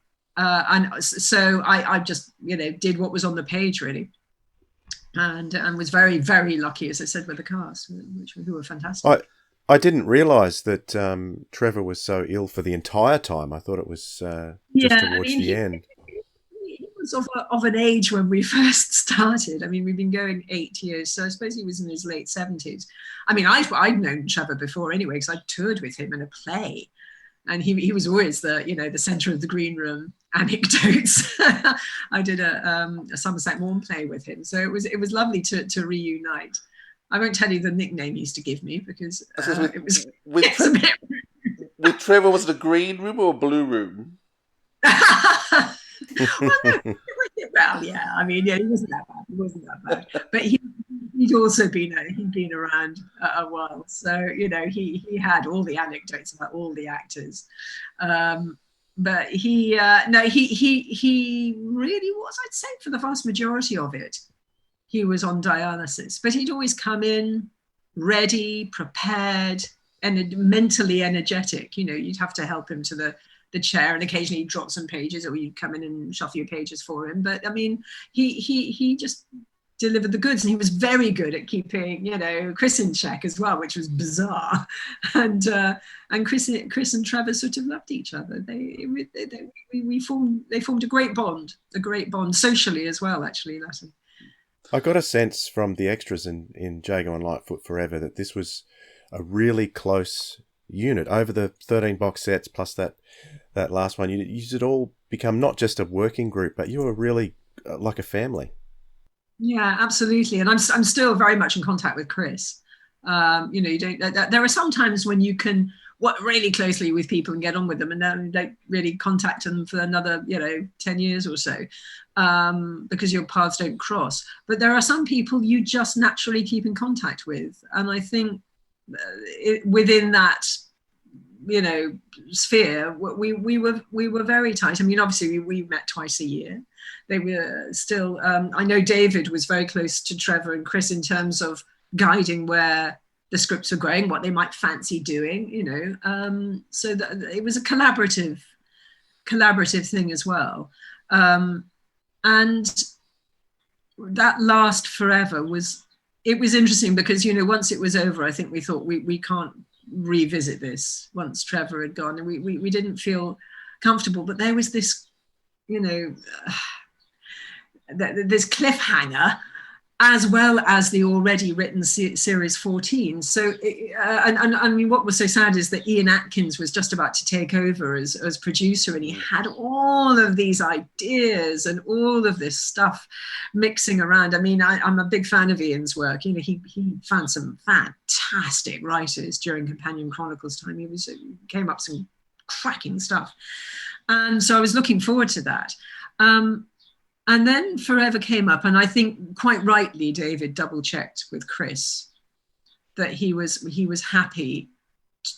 so I just, you know, did what was on the page, really. And was very, very lucky, as I said, with the cast, who were fantastic. I didn't realise that Trevor was so ill for the entire time. I thought it was just towards the end. He was of an age when we first started. I mean, we've been going 8 years, so I suppose he was in his late 70s. I mean, I'd known Trevor before anyway, because I toured with him in a play. And he was always the centre of the green room anecdotes. I did a Somerset Maugham play with him, so it was lovely to reunite. I won't tell you the nickname he used to give me because it was with Trevor. Was it a green room or a blue room? Well, yeah. I mean, yeah, he wasn't that bad. He wasn't that bad. But he'd also been around a while, so he had all the anecdotes about all the actors. But he really was. I'd say for the vast majority of it, he was on dialysis. But he'd always come in ready, prepared, and mentally energetic. You'd have to help him to the chair, and occasionally he'd drop some pages, or you'd come in and shuffle your pages for him. But I mean, he just delivered the goods, and he was very good at keeping Chris in check as well, which was bizarre. And Chris and Trevor sort of loved each other. They formed a great bond socially as well, actually. I got a sense from the extras in Jago and Lightfoot Forever that this was a really close unit over the 13 box sets plus that last one. You should all become not just a working group, but you were really like a family. Yeah, absolutely. And I'm still very much in contact with Chris. You don't. There are some times when you can work really closely with people and get on with them, and then don't really contact them for another 10 years or so, because your paths don't cross. But there are some people you just naturally keep in contact with, and I think within that sphere, we were very tight. I mean, obviously we met twice a year. They were still. I know David was very close to Trevor and Chris in terms of guiding where the scripts were going, what they might fancy doing. So that it was a collaborative thing as well. And that last forever was interesting because once it was over, I think we thought we can't revisit this once Trevor had gone, and we didn't feel comfortable. But there was this this cliffhanger, as well as the already written series 14. So and I mean, what was so sad is that Ian Atkins was just about to take over as producer, and he had all of these ideas and all of this stuff mixing around. I mean, I'm a big fan of Ian's work. He found some fantastic writers during Companion Chronicles time. He came up some cracking stuff, and so I was looking forward to that. And then Forever came up, and I think quite rightly David double-checked with Chris that he was happy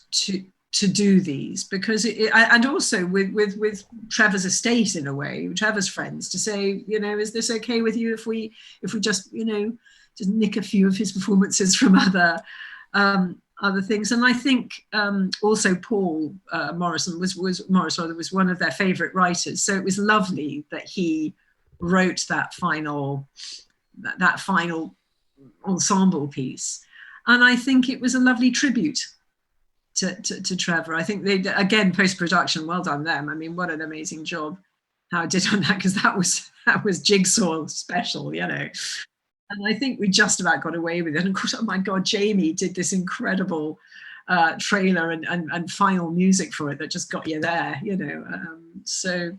to do these, because and also with Trevor's estate, in a way, Trevor's friends, to say, is this okay with you if we just just nick a few of his performances from other things. And I think also Paul Morrison was one of their favorite writers, so it was lovely that he wrote that final ensemble piece. And I think it was a lovely tribute to Trevor. I think they, again, post-production, well done them. I mean, what an amazing job how I did on that, because that was Jigsaw special, And I think we just about got away with it. And of course, oh my God, Jamie did this incredible trailer and final music for it that just got you there, so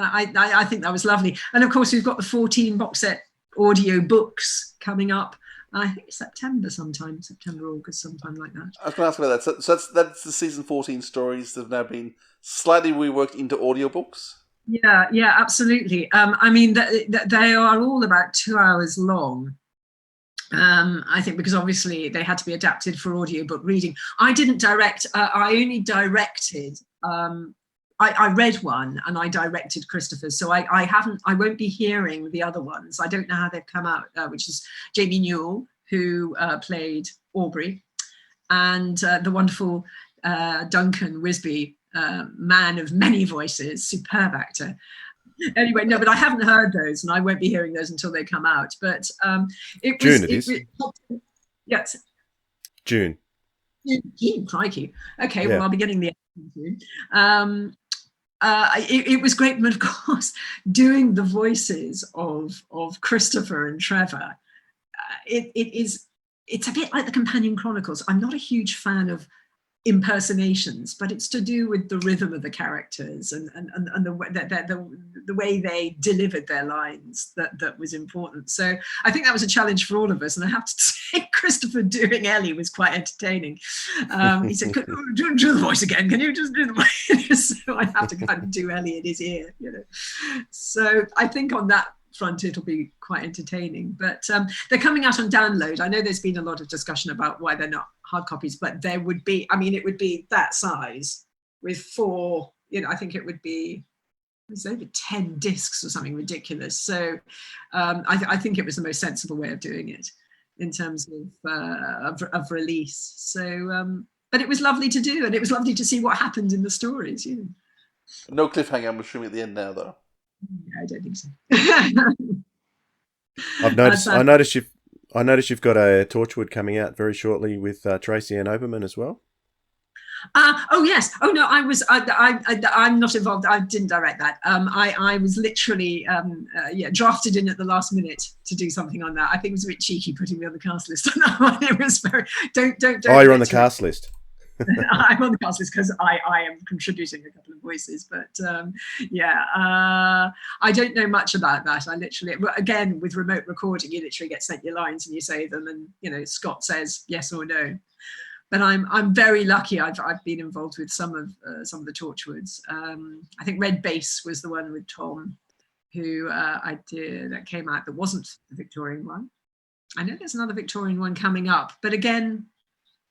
I think that was lovely. And of course, we've got the 14 box set audio books coming up. I think September, August, sometime like that. I was going to ask about that. So that's the season 14 stories that have now been slightly reworked into audiobooks? Yeah, absolutely. I mean, they are all about 2 hours long. I think because obviously they had to be adapted for audiobook reading. I didn't direct, I only directed. I read one and I directed Christopher's, so I won't be hearing the other ones. I don't know how they've come out, which is Jamie Newell, who played Aubrey, and the wonderful Duncan Wisby, man of many voices, superb actor. Anyway, no, but I haven't heard those, and I won't be hearing those until they come out. But it was... June, yes. June. Crikey. Okay, yeah. Well, I'll be getting the... It was great, but of course, doing the voices of Christopher and Trevor, it's a bit like the Companion Chronicles. I'm not a huge fan of impersonations, but it's to do with the rhythm of the characters and the way they delivered their lines that was important. So I think that was a challenge for all of us, and I have to say Christopher doing Ellie was quite entertaining. He said, do the voice again, can you just do the voice? So I have to kind of do Ellie in his ear, you know. So I think on that front it'll be quite entertaining, but they're coming out on download. I know there's been a lot of discussion about why they're not hard copies, but there would be, I mean, it would be that size with 4, you know, I think it would be, it was over 10 discs or something ridiculous. So I think it was the most sensible way of doing it in terms of release. So but it was lovely to do, and it was lovely to see what happened in the stories, you know. No cliffhanger, I'm assuming, at the end now, though. I don't think so. I noticed you've got a Torchwood coming out very shortly with Tracy and Bowerman as well. Oh yes. Oh no, I'm not involved. I didn't direct that. I was literally drafted in at the last minute to do something on that. I think it was a bit cheeky putting me on the cast list on that one. It was very don't. Oh, you're on the cast list. I'm on the cast list because I am contributing a couple of voices, but I don't know much about that. I literally, again, with remote recording, you literally get sent your lines and you say them, and you know, Scott says yes or no. But I'm very lucky. I've been involved with some of the Torchwoods. I think Red Base was the one with Tom, who I did, that came out, that wasn't the Victorian one. I know there's another Victorian one coming up, but again,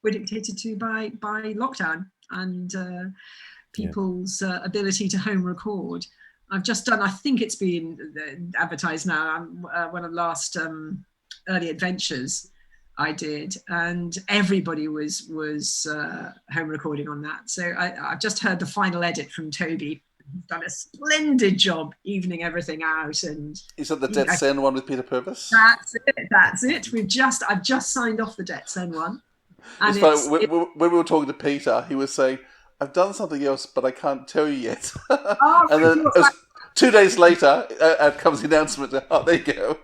we're dictated to by lockdown and people's ability to home record. I've just done, I think it's been advertised now, one of the last early adventures I did, and everybody was home recording on that. So I've just heard the final edit from Toby. He's done a splendid job evening everything out. And is that the Det Sen one with Peter Purvis? That's it. I've just signed off the Det Sen one. And when we were talking to Peter, he was saying, I've done something else, but I can't tell you yet. And then 2 days later, out comes the announcement. Oh, there you go.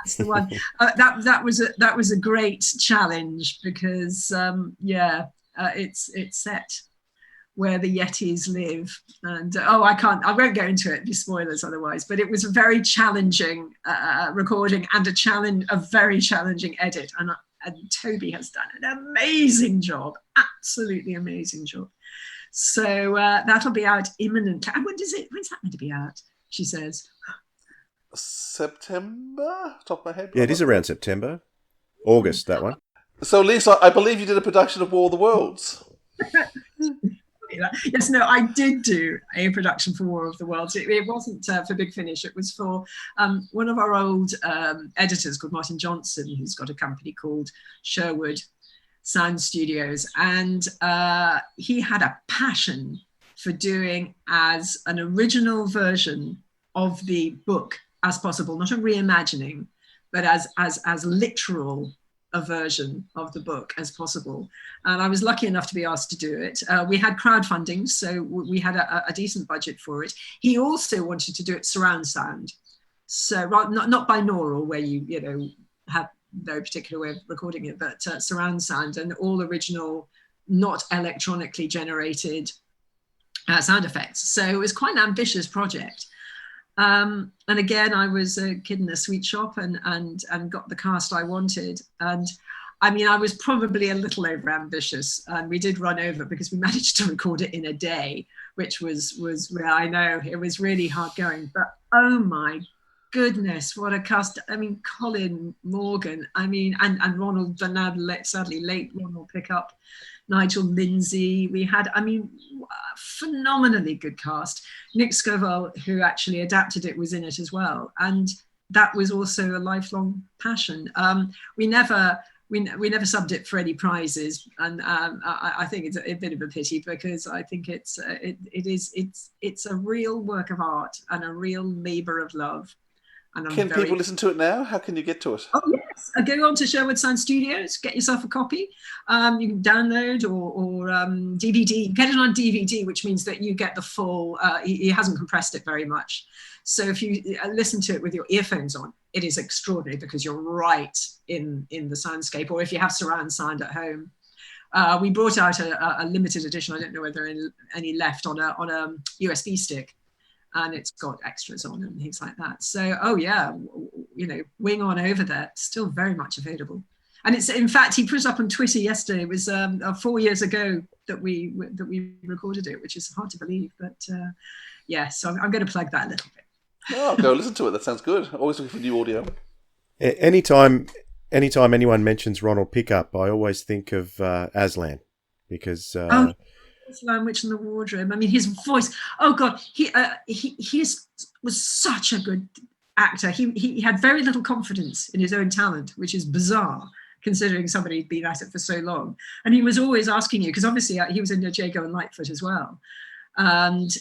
That's the one. That was a great challenge because it's set where the Yetis live, and I won't go into it. It'd be spoilers otherwise. But it was a very challenging recording and a very challenging edit, and Toby has done an amazing job, absolutely amazing job. So that'll be out imminently. And when's that meant to be out? She says. September? Top of my head. Yeah, it is around September. August, that one. So, Lisa, I believe you did a production of War of the Worlds. Yes, no, I did do a production for War of the Worlds. It wasn't for Big Finish. It was for one of our old editors called Martin Johnson, who's got a company called Sherwood Sound Studios. And he had a passion for doing as an original version of the book as possible, not a reimagining, but as literal a version of the book as possible. And I was lucky enough to be asked to do it. We had crowdfunding, so we had a decent budget for it. He also wanted to do it surround sound. So not binaural, where you have no particular way of recording it, but surround sound and all original, not electronically generated sound effects. So it was quite an ambitious project. And again, I was a kid in a sweet shop and got the cast I wanted. And I mean, I was probably a little over ambitious, and we did run over because we managed to record it in a day, which was I know it was really hard going, but oh my goodness, what a cast. I mean, Colin Morgan, I mean, and Ronald Bernard, sadly late Ronald Pickup, Nigel Lindsay. We had, I mean, phenomenally good cast. Nick Scoville, who actually adapted it, was in it as well. And that was also a lifelong passion. We never subbed it for any prizes. And I think it's a bit of a pity because I think it's a real work of art and a real labor of love. Can people listen to it now? How can you get to it? Oh, yes. Go on to Sherwood Sound Studios, get yourself a copy. You can download or DVD. Get it on DVD, which means that you get the full, he hasn't compressed it very much. So if you listen to it with your earphones on, it is extraordinary because you're right in the soundscape, or if you have surround sound at home. We brought out a limited edition. I don't know whether any left on a USB stick, and it's got extras on and things like that. So, oh yeah, wing on over there. Still very much available. And it's, in fact, he put it up on Twitter yesterday. It was 4 years ago that we recorded it, which is hard to believe. But yeah, so I'm going to plug that a little bit. Oh, go listen to it. That sounds good. Always looking for new audio. Anytime anyone mentions Ronald Pickup, I always think of Aslan, because Aslan, Witch in the Wardrobe. I mean, his voice. Oh God, he was such a good actor. He had very little confidence in his own talent, which is bizarre, considering somebody who'd been at it for so long. And he was always asking you, because obviously he was in Jago and Lightfoot as well. And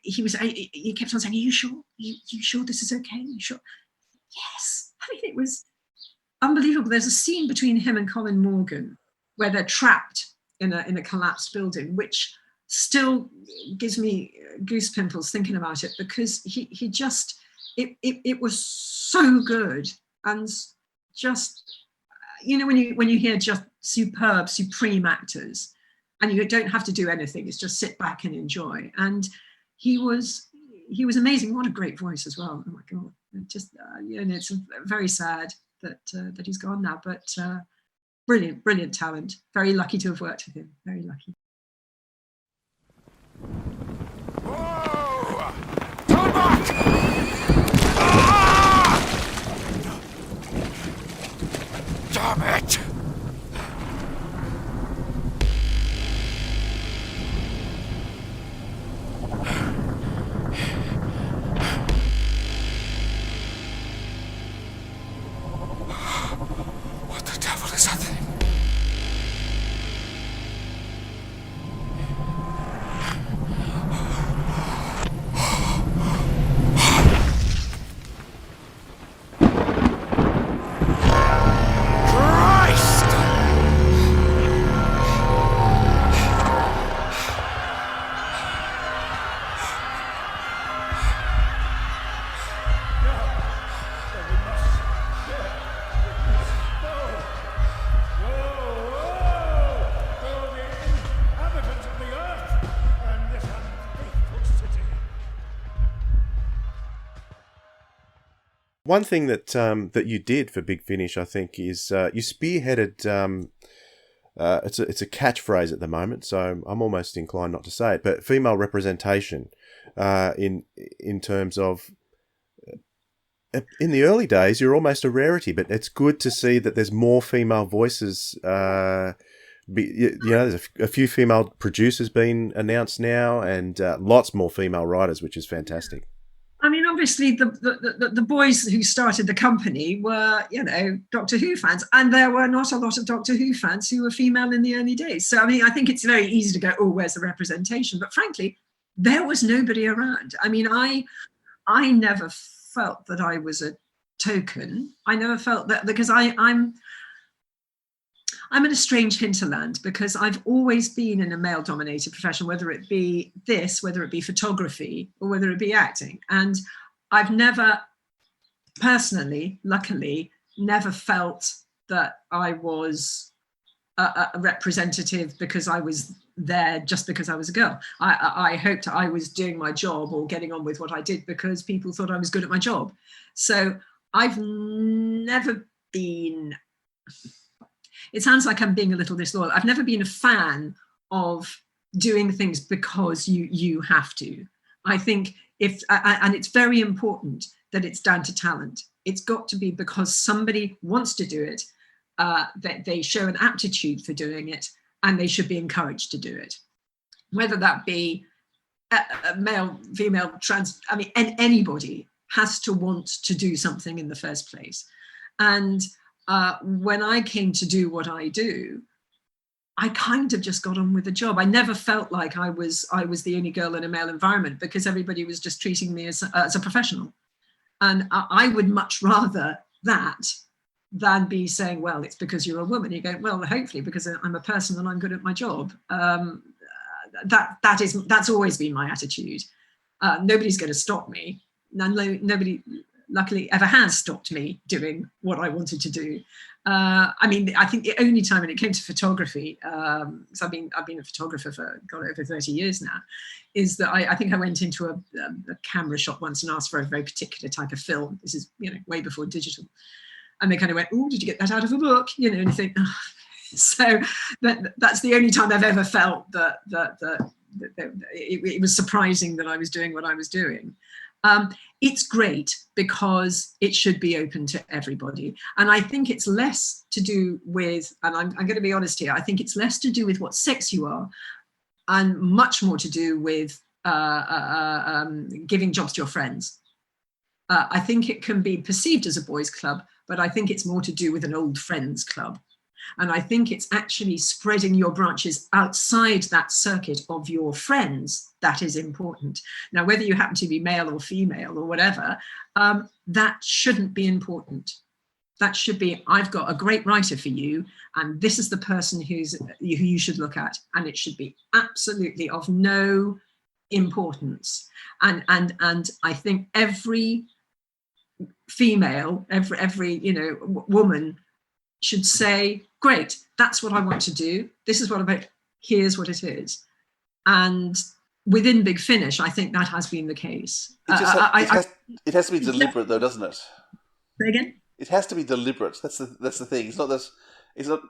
he kept on saying, "Are you sure? You sure this is okay? Are you sure?" Yes. I mean, it was unbelievable. There's a scene between him and Colin Morgan where they're trapped in a collapsed building, which still gives me goose pimples thinking about it, because he just it was so good. And just, when you hear just superb, supreme actors, and you don't have to do anything, it's just sit back and enjoy. And he was amazing. What a great voice as well. Oh my God. It's very sad that he's gone now, but brilliant talent. Very lucky to have worked with him. Very lucky. Whoa! Turn back! Ah! Damn it! What the devil is that thing? One thing that you did for Big Finish, I think, is you spearheaded. It's a catchphrase at the moment, so I'm almost inclined not to say it. But female representation, in terms of, in the early days, you're almost a rarity. But it's good to see that there's more female voices. There's a few female producers being announced now, and lots more female writers, which is fantastic. I mean, obviously, the boys who started the company were, Doctor Who fans, and there were not a lot of Doctor Who fans who were female in the early days. So, I mean, I think it's very easy to go, "Oh, where's the representation?" But frankly, there was nobody around. I mean, I never felt that I was a token. I never felt that, because I'm in a strange hinterland, because I've always been in a male-dominated profession, whether it be this, whether it be photography, or whether it be acting. And I've never, personally, luckily, never felt that I was a representative because I was there just because I was a girl. I hoped I was doing my job or getting on with what I did because people thought I was good at my job. So I've never been... It sounds like I'm being a little disloyal. I've never been a fan of doing things because you have to. I think and it's very important that it's down to talent. It's got to be because somebody wants to do it, that they show an aptitude for doing it, and they should be encouraged to do it. Whether that be a male, female, trans, I mean, anybody has to want to do something in the first place. And when I came to do what I do, I kind of just got on with the job. I never felt like I was the only girl in a male environment, because everybody was just treating me as a professional. And I would much rather that than be saying, well, it's because you're a woman. You go, well, hopefully because I'm a person and I'm good at my job. That's always been my attitude. Nobody's going to stop me. Nobody. luckily ever has stopped me doing what I wanted to do. I mean, I think the only time when it came to photography, because I've been a photographer for over 30 years now, is that I think I went into a camera shop once and asked for a very particular type of film. This is, way before digital. And they kind of went, "Oh, did you get that out of a book?" And you think, oh. So that's the only time I've ever felt that it was surprising that I was doing what I was doing. It's great because it should be open to everybody. And I think it's less to do with, and I'm going to be honest here, I think it's less to do with what sex you are and much more to do with giving jobs to your friends. I think it can be perceived as a boys' club, but I think it's more to do with an old friends club. And I think it's actually spreading your branches outside that circuit of your friends that is important. Now, whether you happen to be male or female or whatever, that shouldn't be important. That should be, I've got a great writer for you, and this is the person who you should look at. And it should be absolutely of no importance. And I think every female, every woman should say, great, that's what I want to do. This is what I'm about. Here's what it is. And within Big Finish, I think that has been the case. It has to be deliberate, though, doesn't it? Say again? It has to be deliberate. That's the thing. It's not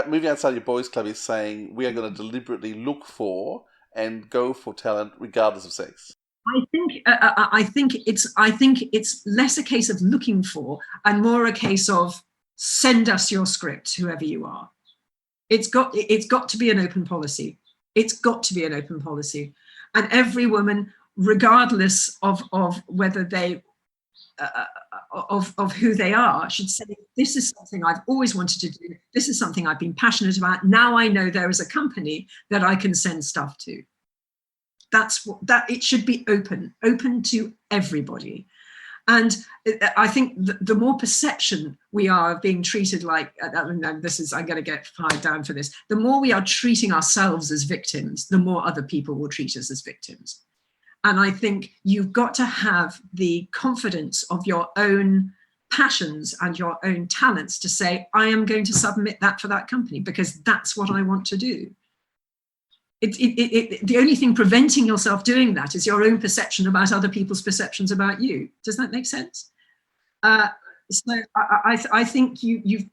moving outside your boys' club is saying we are going to deliberately look for and go for talent regardless of sex. I think it's less a case of looking for and more a case of send us your script, whoever you are. It's got to be an open policy. It's got to be an open policy, and every woman, regardless of whether they of who they are, should say, this is something I've always wanted to do. This is something I've been passionate about. Now I know there is a company that I can send stuff to. That it should be open to everybody. And I think the more perception we are of being treated like, I'm going to get fired down for this, the more we are treating ourselves as victims, the more other people will treat us as victims. And I think you've got to have the confidence of your own passions and your own talents to say, I am going to submit that for that company because that's what I want to do. The only thing preventing yourself doing that is your own perception about other people's perceptions about you. Does that make sense? So I think you've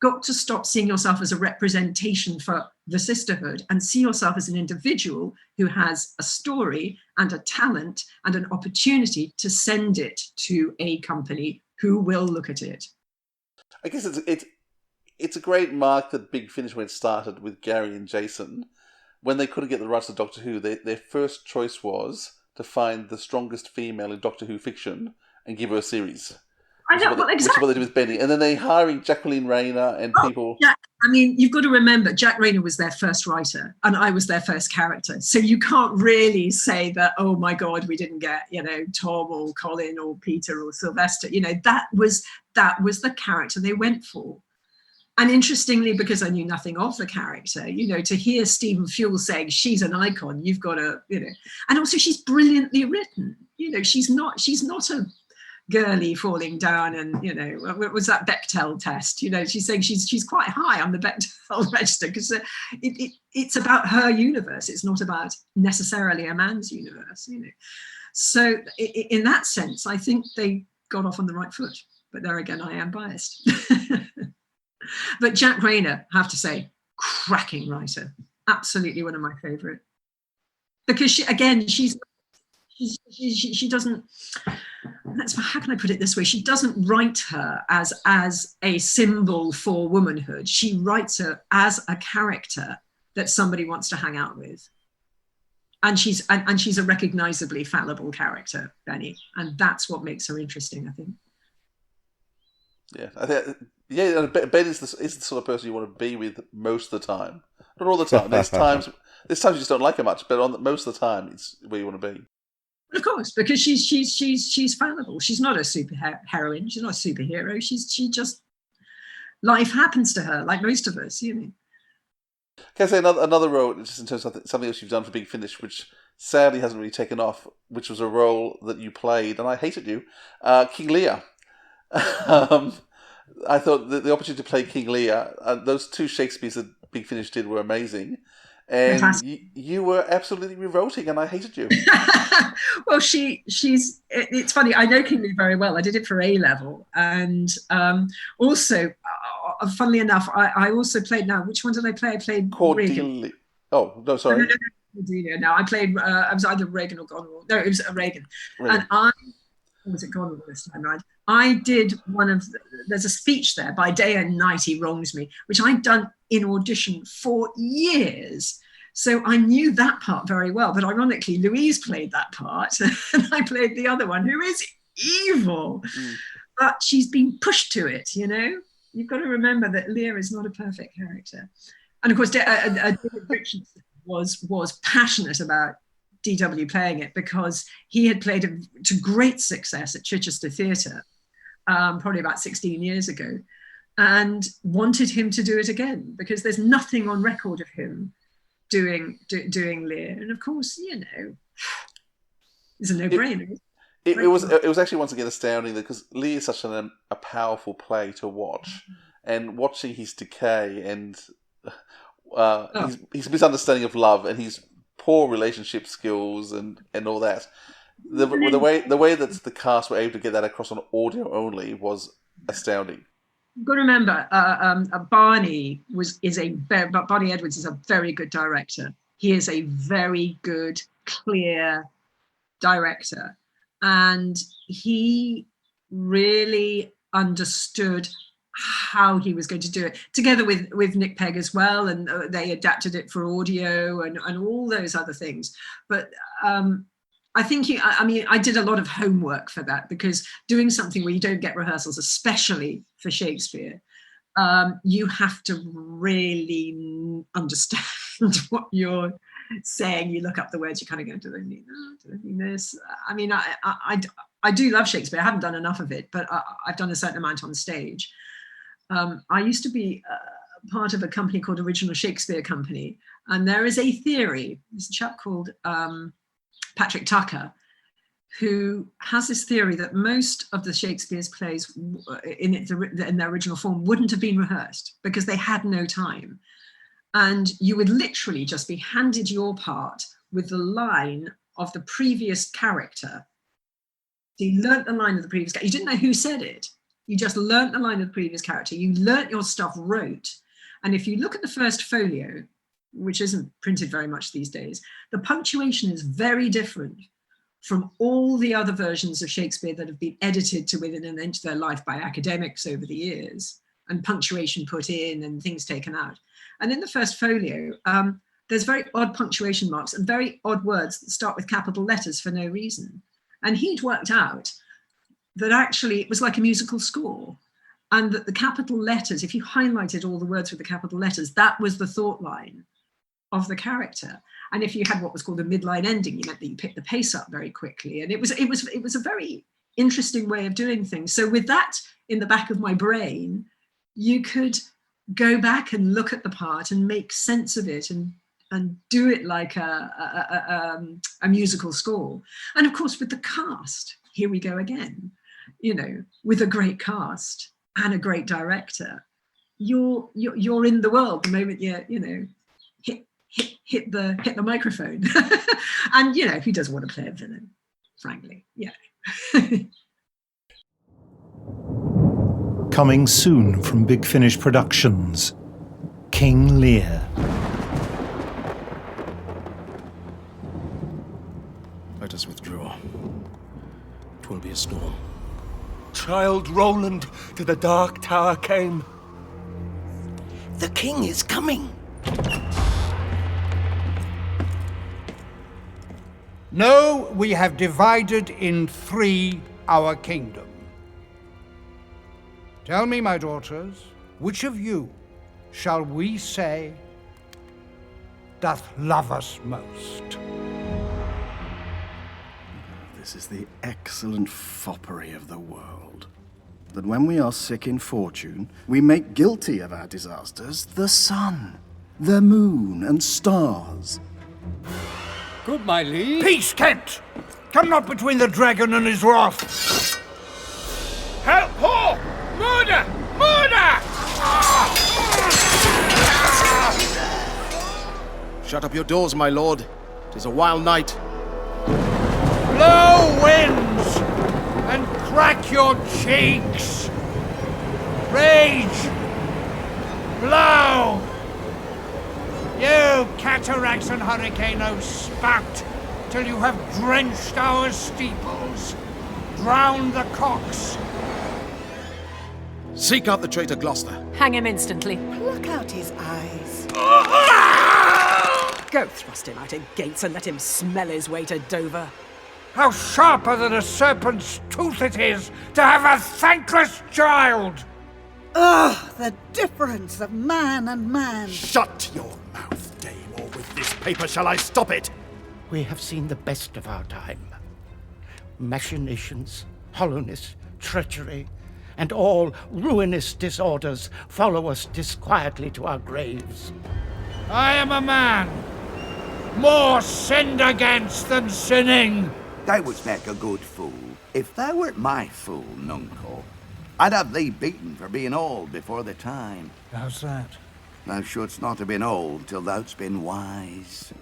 got to stop seeing yourself as a representation for the sisterhood and see yourself as an individual who has a story and a talent and an opportunity to send it to a company who will look at it. I guess it's a great mark that Big Finish, when it started with Gary and Jason, when they couldn't get the rights to Doctor Who, their first choice was to find the strongest female in Doctor Who fiction and give her a series. Which is what they did with Benny. And then they hiring Jacqueline Rayner and people... Yeah, I mean, you've got to remember, Jack Rayner was their first writer and I was their first character. So you can't really say that, oh my God, we didn't get, Tom or Colin or Peter or Sylvester. That was the character they went for. And interestingly, because I knew nothing of the character, to hear Stephen Fuel saying she's an icon, you've got to, and also she's brilliantly written. She's not a girly falling down and, what was that Bechdel test? She's saying she's quite high on the Bechdel register because it's about her universe. It's not about necessarily a man's universe, So in that sense, I think they got off on the right foot. But there again, I am biased. But Jack Rayner, I have to say, cracking writer. Absolutely one of my favourite. Because she doesn't, how can I put it this way? She doesn't write her as a symbol for womanhood. She writes her as a character that somebody wants to hang out with. And she's a recognisably fallible character, Benny. And that's what makes her interesting, I think. Yeah, I think. Yeah, Ben is the sort of person you want to be with most of the time. Not all the time. There's times you just don't like her much, but most of the time, it's where you want to be. Of course, because she's fallible. She's not a super heroine. She's not a superhero. She just, life happens to her, like most of us. Can I say another role, just in terms of something else you've done for Big Finish, which sadly hasn't really taken off, which was a role that you played, and I hated you, King Lear. I thought the opportunity to play King Lear, those two Shakespeares that Big Finish did were amazing, and you were absolutely revolting, and I hated you. Well, it's funny, I know King Lear very well. I did it for A-level, and also, funnily enough, I also played, now, which one did I play? I played Reagan. Oh, no, sorry. No, I played, I was either Reagan or Goneril. No, it was Reagan. And was it Goneril this time, right? I did there's a speech there, by day and night he wrongs me, which I'd done in audition for years. So I knew that part very well, but ironically, Louise played that part, and I played the other one, who is evil. But she's been pushed to it, you know? You've got to remember that Lear is not a perfect character. And of course, David Richardson was passionate about DW playing it, because he had played it to great success at Chichester Theatre, probably about 16 years ago, and wanted him to do it again, because there's nothing on record of him doing Lear. And of course, you know, it's a no-brainer. It was actually once again astounding, because Lear is such a powerful play to watch, and watching his decay and his misunderstanding of love and his poor relationship skills and all that. The way that the cast were able to get that across on audio only was astounding. You've got to remember, Barney Edwards is a very good director. He is a very good, clear director, and he really understood how he was going to do it, together with Nick Pegg as well, and they adapted it for audio and all those other things. But I think I did a lot of homework for that, because doing something where you don't get rehearsals, especially for Shakespeare, you have to really understand what you're saying. You look up the words, you kind of go, do they mean that? Do they mean this? I mean, I do love Shakespeare. I haven't done enough of it, but I've done a certain amount on stage. I used to be part of a company called Original Shakespeare Company, and there is a theory. There's a chap called Patrick Tucker, who has this theory that most of the Shakespeare's plays in their original form wouldn't have been rehearsed, because they had no time. And you would literally just be handed your part with the line of the previous character. So you learnt the line of the previous character. You didn't know who said it. You just learnt the line of the previous character. You learnt your stuff rote. And if you look at the first folio, which isn't printed very much these days, the punctuation is very different from all the other versions of Shakespeare that have been edited to within an inch of their life by academics over the years, and punctuation put in and things taken out. And in the first folio, there's very odd punctuation marks and very odd words that start with capital letters for no reason. And he'd worked out that actually it was like a musical score, and that the capital letters, if you highlighted all the words with the capital letters, that was the thought line of the character. And if you had what was called a midline ending, you meant that you picked the pace up very quickly. And it was a very interesting way of doing things. So with that in the back of my brain, you could go back and look at the part and make sense of it and do it like a musical score. And of course, with the cast, here we go again, you know, with a great cast and a great director, you're in the world the moment you know, hit the microphone. And you know, who doesn't want to play a villain, frankly? Yeah. Coming soon from Big Finish Productions, King Lear. Let us withdraw. 'Twill be a storm. Child Roland to the Dark Tower came. The king is coming. Know we have divided in three our kingdom. Tell me, my daughters, which of you shall we say doth love us most? This is the excellent foppery of the world. That when we are sick in fortune, we make guilty of our disasters the sun, the moon, and stars. Good, my liege. Peace, Kent! Come not between the dragon and his wrath. Help! Ho! Murder! Murder! Shut up your doors, my lord. 'Tis a wild night. Blow winds and crack your cheeks. Rage! Blow! You cataracts and hurricanes, spout till you have drenched our steeples, drowned the cocks. Seek out the traitor Gloucester. Hang him instantly. Pluck out his eyes. Go thrust him out of gates and let him smell his way to Dover. How sharper than a serpent's tooth it is to have a thankless child! Ugh, the difference of man and man. Shut your mouth, dame, or with this paper shall I stop it? We have seen the best of our time. Machinations, hollowness, treachery, and all ruinous disorders follow us disquietly to our graves. I am a man, more sinned against than sinning. Thou wouldst make a good fool, if thou wert my fool, nuncle. I'd have thee beaten for being old before the time. How's that? Thou shouldst not have been old till thou'dst been wise.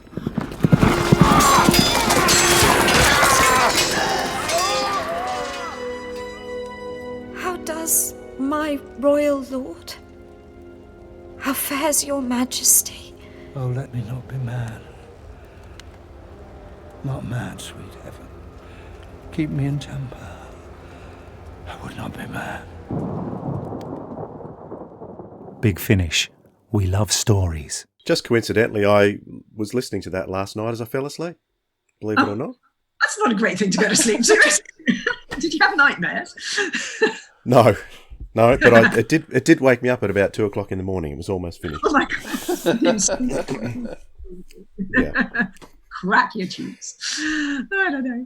How does my royal lord? How fares your majesty? Oh, let me not be mad. Not mad, sweet heaven. Keep me in temper. I would not be mad. Big Finish. We love stories. Just coincidentally, I was listening to that last night as I fell asleep. Believe it or not. That's not a great thing to go to sleep to. Did you have nightmares? No, but it did wake me up at about 2:00 in the morning. It was almost finished. Oh my God. Yeah. Crack your cheeks. I don't know.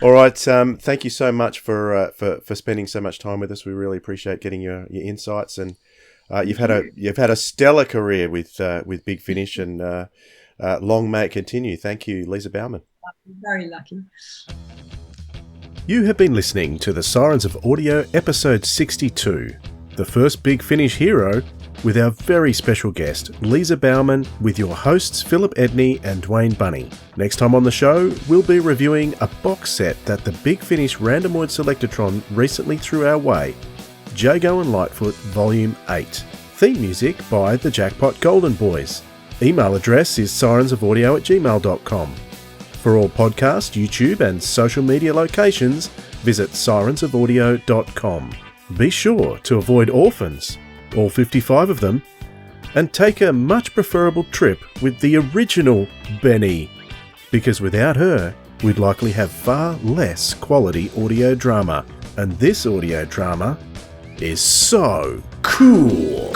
All right. Thank you so much for spending so much time with us. We really appreciate getting your insights, and you've had a stellar career with Big Finish, and long may it continue. Thank you, Lisa Bowerman. Very lucky. You have been listening to the Sirens of Audio episode 62, the first Big Finish hero, with our very special guest, Lisa Bowerman, with your hosts Philip Edney and Dwayne Bunny. Next time on the show, we'll be reviewing a box set that the Big Finish Randomoid Selectatron recently threw our way, Jago and Lightfoot Volume 8. Theme music by the Jackpot Golden Boys. Email address is sirensofaudio@gmail.com. For all podcast, YouTube and social media locations, visit sirensofaudio.com. Be sure to avoid orphans, all 55 of them, and take a much preferable trip with the original Benny, because without her, we'd likely have far less quality audio drama. And this audio drama is so cool.